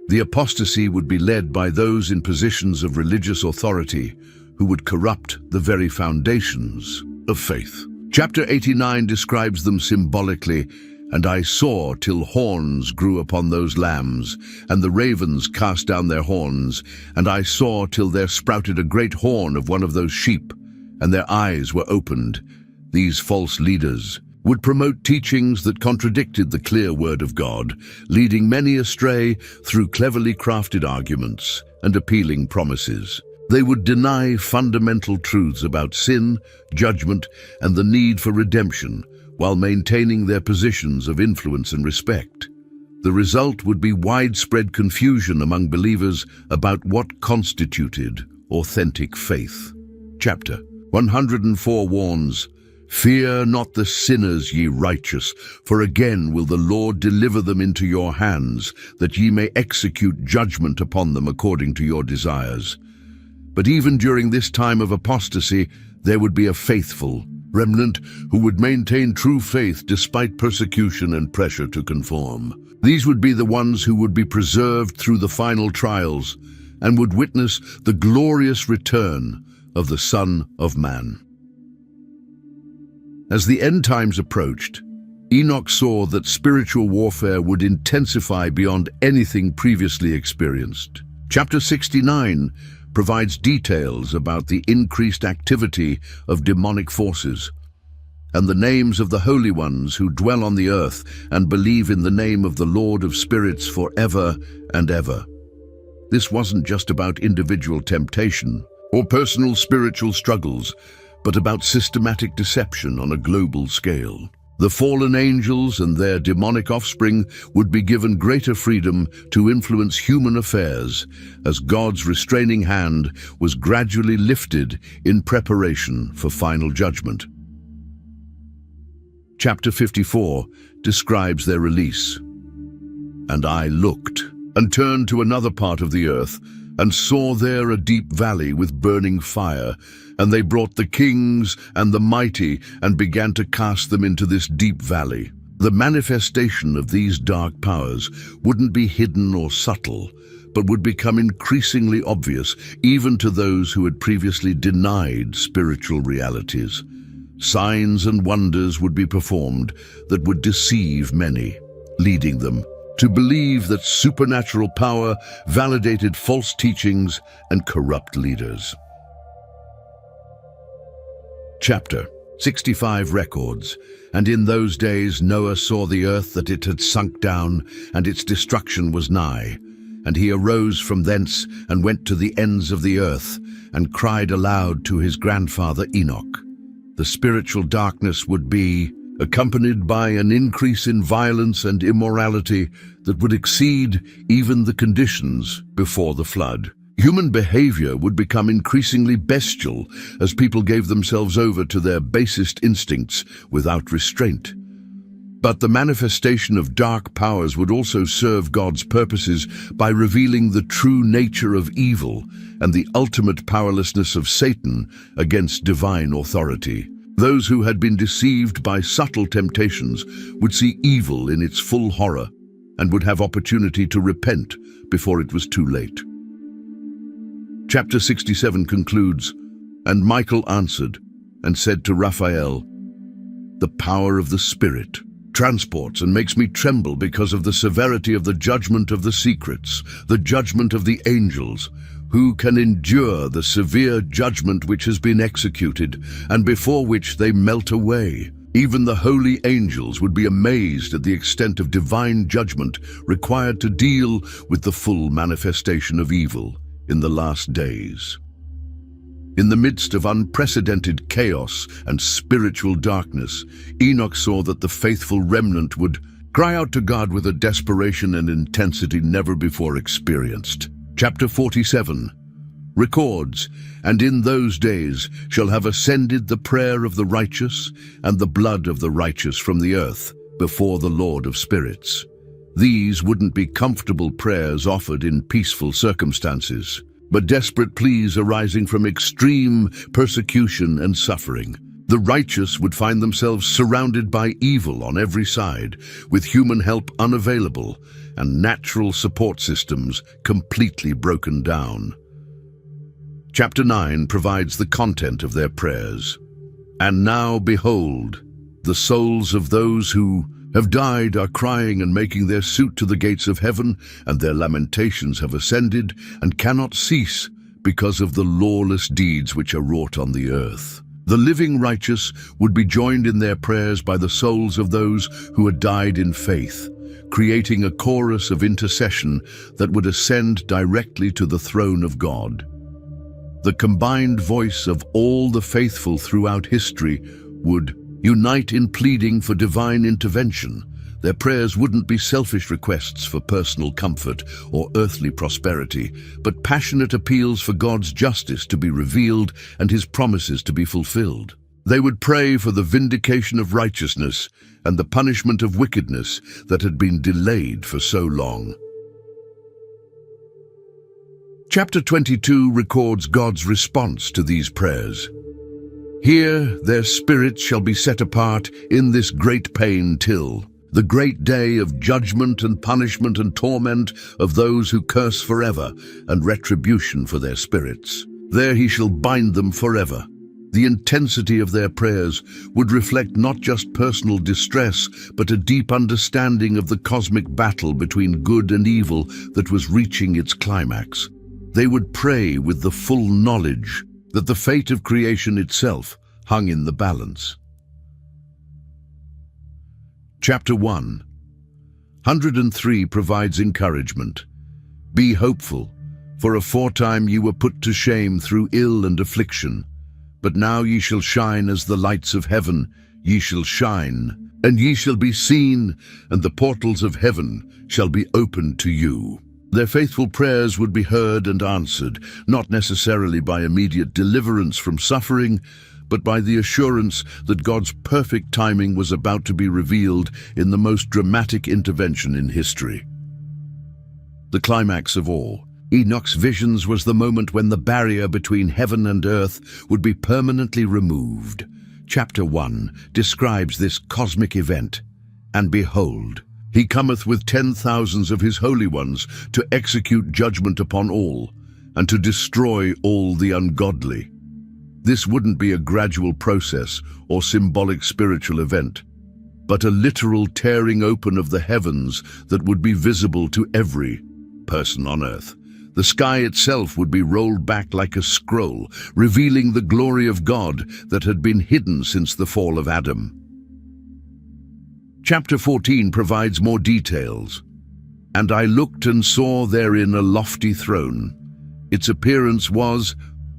The apostasy would be led by those in positions of religious authority who would corrupt the very foundations of faith. Chapter 89 describes them symbolically. "And I saw till horns grew upon those lambs, and the ravens cast down their horns, and I saw till there sprouted a great horn of one of those sheep, and their eyes were opened. These false leaders would promote teachings that contradicted the clear word of God, leading many astray through cleverly crafted arguments and appealing promises. They would deny fundamental truths about sin, judgment, and the need for redemption, while maintaining their positions of influence and respect. The result would be widespread confusion among believers about what constituted authentic faith. Chapter 104 warns, "Fear not the sinners, ye righteous, for again will the Lord deliver them into your hands, that ye may execute judgment upon them according to your desires." But even during this time of apostasy, there would be a faithful remnant who would maintain true faith despite persecution and pressure to conform. These would be the ones who would be preserved through the final trials and would witness the glorious return of the Son of Man. As the end times approached, Enoch saw that spiritual warfare would intensify beyond anything previously experienced. Chapter 69 provides details about the increased activity of demonic forces and the names of the holy ones who dwell on the earth and believe in the name of the Lord of spirits forever and ever. This wasn't just about individual temptation or personal spiritual struggles, but about systematic deception on a global scale. The fallen angels and their demonic offspring would be given greater freedom to influence human affairs as God's restraining hand was gradually lifted in preparation for final judgment. Chapter 54 describes their release. "And I looked, and turned to another part of the earth, and saw there a deep valley with burning fire, and they brought the kings and the mighty and began to cast them into this deep valley." The manifestation of these dark powers wouldn't be hidden or subtle, but would become increasingly obvious even to those who had previously denied spiritual realities. Signs and wonders would be performed that would deceive many, leading them to believe that supernatural power validated false teachings and corrupt leaders. Chapter 65 records, "And in those days Noah saw the earth that it had sunk down, and its destruction was nigh. And he arose from thence and went to the ends of the earth, and cried aloud to his grandfather Enoch." The spiritual darkness would be accompanied by an increase in violence and immorality that would exceed even the conditions before the flood. Human behavior would become increasingly bestial as people gave themselves over to their basest instincts without restraint. But the manifestation of dark powers would also serve God's purposes by revealing the true nature of evil and the ultimate powerlessness of Satan against divine authority. Those who had been deceived by subtle temptations would see evil in its full horror and would have opportunity to repent before it was too late. Chapter 67 concludes, "And Michael answered and said to Raphael, the power of the Spirit transports and makes me tremble because of the severity of the judgment of the secrets, the judgment of the angels. Who can endure the severe judgment which has been executed, and before which they melt away? Even the holy angels would be amazed at the extent of divine judgment required to deal with the full manifestation of evil in the last days." In the midst of unprecedented chaos and spiritual darkness, Enoch saw that the faithful remnant would cry out to God with a desperation and intensity never before experienced. Chapter 47 records, "And in those days shall have ascended the prayer of the righteous and the blood of the righteous from the earth before the Lord of spirits." These wouldn't be comfortable prayers offered in peaceful circumstances, but desperate pleas arising from extreme persecution and suffering. The righteous would find themselves surrounded by evil on every side, with human help unavailable and natural support systems completely broken down. Chapter 9 provides the content of their prayers. "And now, behold, the souls of those who have died are crying and making their suit to the gates of heaven, and their lamentations have ascended and cannot cease because of the lawless deeds which are wrought on the earth." The living righteous would be joined in their prayers by the souls of those who had died in faith, creating a chorus of intercession that would ascend directly to the throne of God. The combined voice of all the faithful throughout history would unite in pleading for divine intervention. Their prayers wouldn't be selfish requests for personal comfort or earthly prosperity, but passionate appeals for God's justice to be revealed and His promises to be fulfilled. They would pray for the vindication of righteousness and the punishment of wickedness that had been delayed for so long. Chapter 22 records God's response to these prayers. Here their spirits shall be set apart in this great pain till the great day of judgment and punishment and torment of those who curse forever, and retribution for their spirits. There He shall bind them forever. The intensity of their prayers would reflect not just personal distress, but a deep understanding of the cosmic battle between good and evil that was reaching its climax. They would pray with the full knowledge that the fate of creation itself hung in the balance. Chapter 1. 103 provides encouragement. Be hopeful, for aforetime ye were put to shame through ill and affliction. But now ye shall shine as the lights of heaven, ye shall shine, and ye shall be seen, and the portals of heaven shall be opened to you. Their faithful prayers would be heard and answered, not necessarily by immediate deliverance from suffering, but by the assurance that God's perfect timing was about to be revealed in the most dramatic intervention in history. The climax of all, Enoch's visions, was the moment when the barrier between heaven and earth would be permanently removed. Chapter 1 describes this cosmic event. And behold, He cometh with 10,000s of His holy ones to execute judgment upon all, and to destroy all the ungodly. This wouldn't be a gradual process or symbolic spiritual event, but a literal tearing open of the heavens that would be visible to every person on earth. The sky itself would be rolled back like a scroll, revealing the glory of God that had been hidden since the fall of Adam. Chapter 14 provides more details. And I looked and saw therein a lofty throne. Its appearance was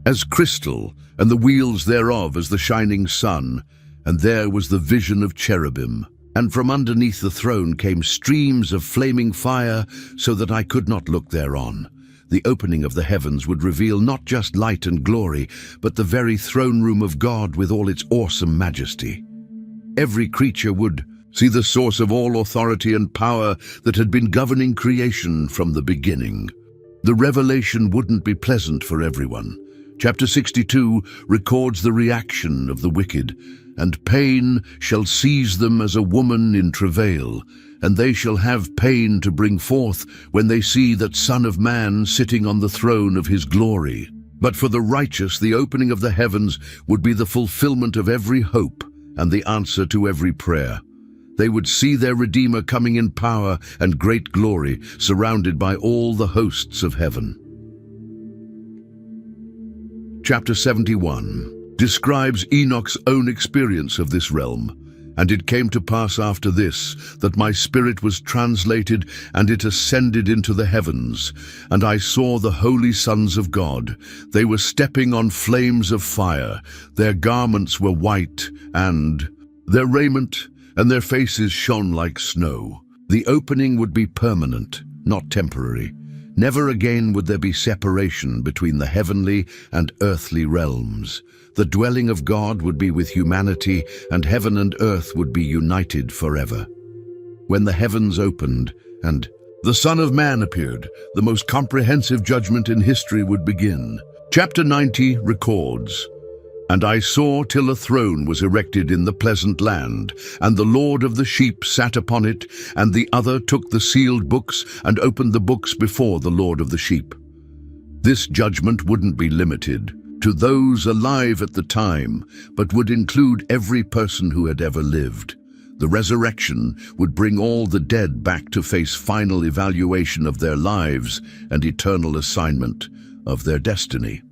as crystal, and the wheels thereof as the shining sun, and there was the vision of cherubim. And from underneath the throne came streams of flaming fire, so that I could not look thereon. The opening of the heavens would reveal not just light and glory, but the very throne room of God with all its awesome majesty. Every creature would see the source of all authority and power that had been governing creation from the beginning. The revelation wouldn't be pleasant for everyone. Chapter 62 records the reaction of the wicked. And pain shall seize them as a woman in travail, and they shall have pain to bring forth when they see that Son of Man sitting on the throne of His glory. But for the righteous the opening of the heavens would be the fulfillment of every hope and the answer to every prayer. They would see their Redeemer coming in power and great glory, surrounded by all the hosts of heaven. Chapter 71 describes Enoch's own experience of this realm. And it came to pass after this, that my spirit was translated, and it ascended into the heavens. And I saw the holy sons of God. They were stepping on flames of fire. Their garments were white, and their raiment and their faces shone like snow. The opening would be permanent, not temporary. Never again would there be separation between the heavenly and earthly realms. The dwelling of God would be with humanity, and heaven and earth would be united forever. When the heavens opened and the Son of Man appeared, the most comprehensive judgment in history would begin. Chapter 90 records, And I saw till a throne was erected in the pleasant land, and the Lord of the sheep sat upon it, and the other took the sealed books and opened the books before the Lord of the sheep. This judgment wouldn't be limited to those alive at the time, but would include every person who had ever lived. The resurrection would bring all the dead back to face final evaluation of their lives and eternal assignment of their destiny.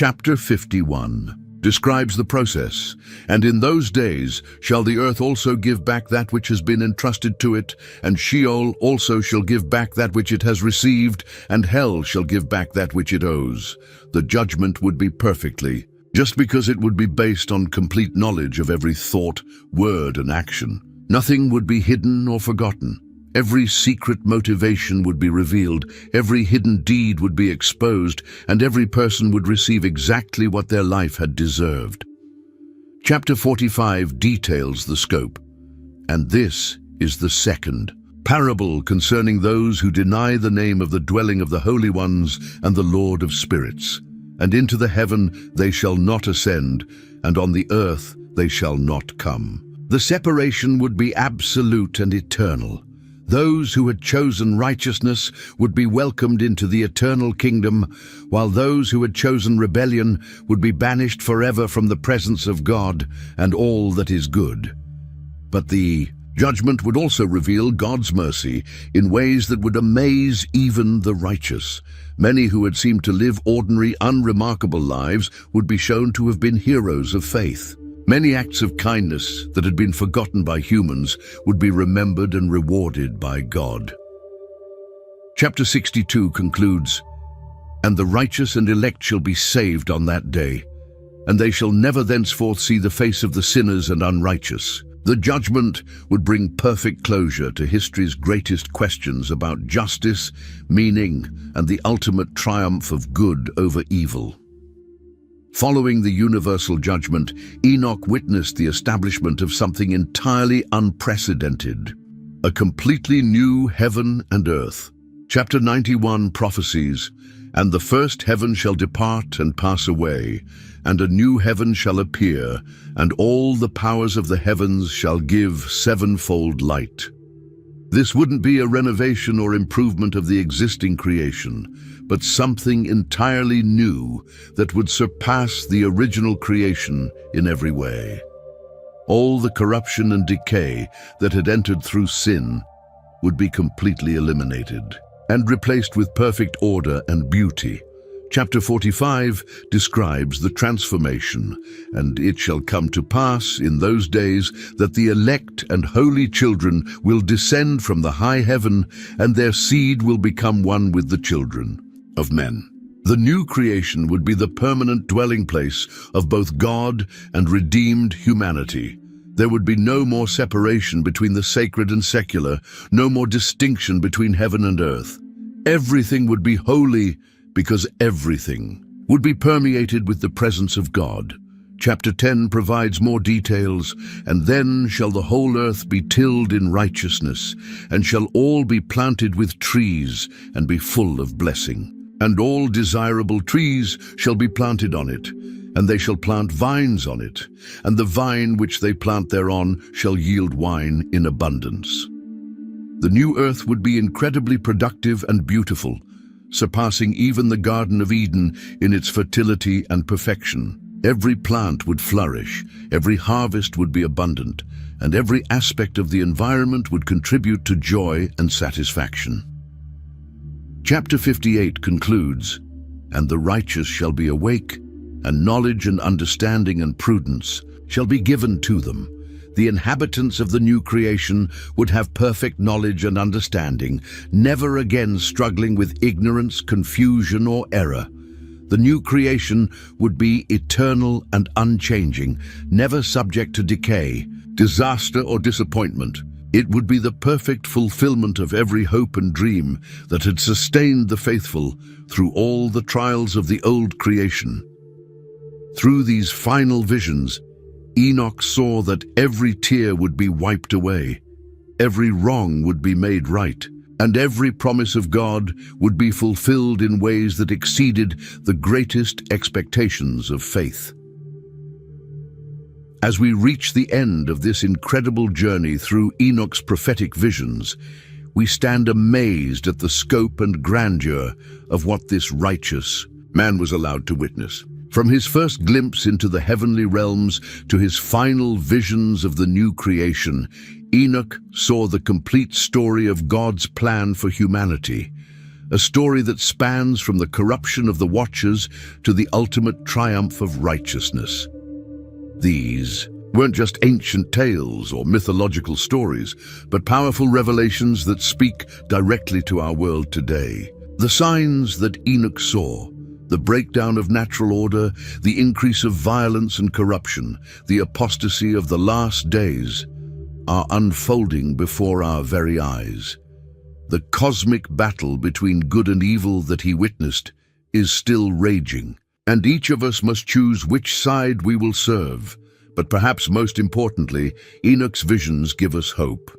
Chapter 51 describes the process. And in those days shall the earth also give back that which has been entrusted to it, and Sheol also shall give back that which it has received, and hell shall give back that which it owes. The judgment would be perfectly, just because it would be based on complete knowledge of every thought, word, and action. Nothing would be hidden or forgotten. Every secret motivation would be revealed, every hidden deed would be exposed, and every person would receive exactly what their life had deserved. Chapter 45 details the scope, and this is the second parable concerning those who deny the name of the dwelling of the holy ones and the Lord of spirits. And into the heaven they shall not ascend, and on the earth they shall not come. The separation would be absolute and eternal. Those who had chosen righteousness would be welcomed into the eternal kingdom, while those who had chosen rebellion would be banished forever from the presence of God and all that is good. But the judgment would also reveal God's mercy in ways that would amaze even the righteous. Many who had seemed to live ordinary, unremarkable lives would be shown to have been heroes of faith. Many acts of kindness that had been forgotten by humans would be remembered and rewarded by God. Chapter 62 concludes, "And the righteous and elect shall be saved on that day, and they shall never thenceforth see the face of the sinners and unrighteous." The judgment would bring perfect closure to history's greatest questions about justice, meaning, and the ultimate triumph of good over evil. Following the universal judgment, Enoch witnessed the establishment of something entirely unprecedented, a completely new heaven and earth. Chapter 91 prophesies, "And the first heaven shall depart and pass away, and a new heaven shall appear, and all the powers of the heavens shall give sevenfold light." This wouldn't be a renovation or improvement of the existing creation, but something entirely new that would surpass the original creation in every way. All the corruption and decay that had entered through sin would be completely eliminated and replaced with perfect order and beauty. Chapter 45 describes the transformation, "And it shall come to pass in those days that the elect and holy children will descend from the high heaven, and their seed will become one with the children of men." The new creation would be the permanent dwelling place of both God and redeemed humanity. There would be no more separation between the sacred and secular, no more distinction between heaven and earth. Everything would be holy, because everything would be permeated with the presence of God. Chapter 10 provides more details, "And then shall the whole earth be tilled in righteousness, and shall all be planted with trees, and be full of blessing. And all desirable trees shall be planted on it, and they shall plant vines on it, and the vine which they plant thereon shall yield wine in abundance." The new earth would be incredibly productive and beautiful, surpassing even the Garden of Eden in its fertility and perfection. Every plant would flourish, every harvest would be abundant, and every aspect of the environment would contribute to joy and satisfaction. Chapter 58 concludes, "And the righteous shall be awake, and knowledge and understanding and prudence shall be given to them." The inhabitants of the new creation would have perfect knowledge and understanding, never again struggling with ignorance, confusion, or error. The new creation would be eternal and unchanging, never subject to decay, disaster, or disappointment. It would be the perfect fulfillment of every hope and dream that had sustained the faithful through all the trials of the old creation. Through these final visions, Enoch saw that every tear would be wiped away, every wrong would be made right, and every promise of God would be fulfilled in ways that exceeded the greatest expectations of faith. As we reach the end of this incredible journey through Enoch's prophetic visions, we stand amazed at the scope and grandeur of what this righteous man was allowed to witness. From his first glimpse into the heavenly realms to his final visions of the new creation, Enoch saw the complete story of God's plan for humanity, a story that spans from the corruption of the Watchers to the ultimate triumph of righteousness. These weren't just ancient tales or mythological stories, but powerful revelations that speak directly to our world today. The signs that Enoch saw, the breakdown of natural order, the increase of violence and corruption, the apostasy of the last days, are unfolding before our very eyes. The cosmic battle between good and evil that he witnessed is still raging, and each of us must choose which side we will serve. But perhaps most importantly, Enoch's visions give us hope.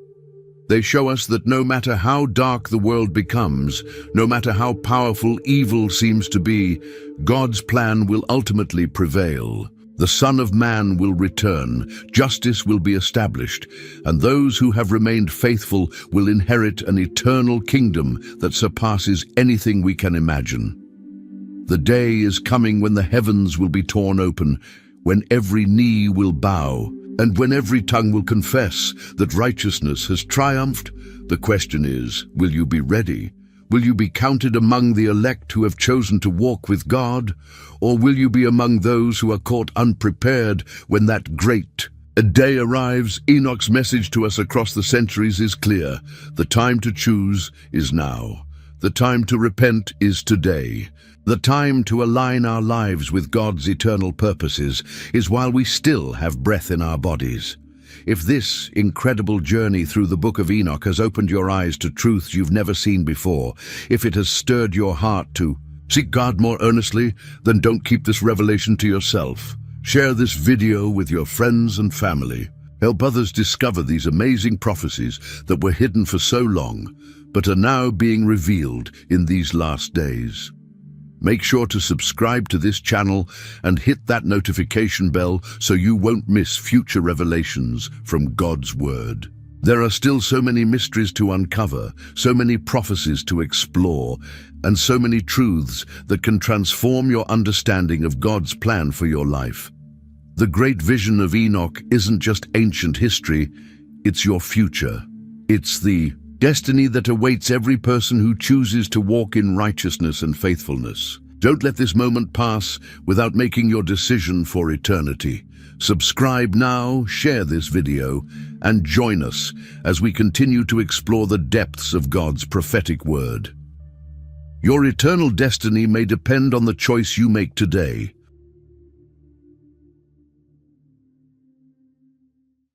They show us that no matter how dark the world becomes, no matter how powerful evil seems to be, God's plan will ultimately prevail. The Son of Man will return, justice will be established, and those who have remained faithful will inherit an eternal kingdom that surpasses anything we can imagine. The day is coming when the heavens will be torn open, when every knee will bow, and when every tongue will confess that righteousness has triumphed. The question is, will you be ready? Will you be counted among the elect who have chosen to walk with God? Or will you be among those who are caught unprepared when that great day arrives? Enoch's message to us across the centuries is clear. The time to choose is now. The time to repent is today. The time to align our lives with God's eternal purposes is while we still have breath in our bodies. If this incredible journey through the book of Enoch has opened your eyes to truths you've never seen before, if it has stirred your heart to seek God more earnestly, then don't keep this revelation to yourself. Share this video with your friends and family. Help others discover these amazing prophecies that were hidden for so long, but are now being revealed in these last days. Make sure to subscribe to this channel and hit that notification bell so you won't miss future revelations from God's Word. There are still so many mysteries to uncover, so many prophecies to explore, and so many truths that can transform your understanding of God's plan for your life. The great vision of Enoch isn't just ancient history, it's your future. It's the destiny that awaits every person who chooses to walk in righteousness and faithfulness. Don't let this moment pass without making your decision for eternity. Subscribe now, share this video, and join us as we continue to explore the depths of God's prophetic word. Your eternal destiny may depend on the choice you make today.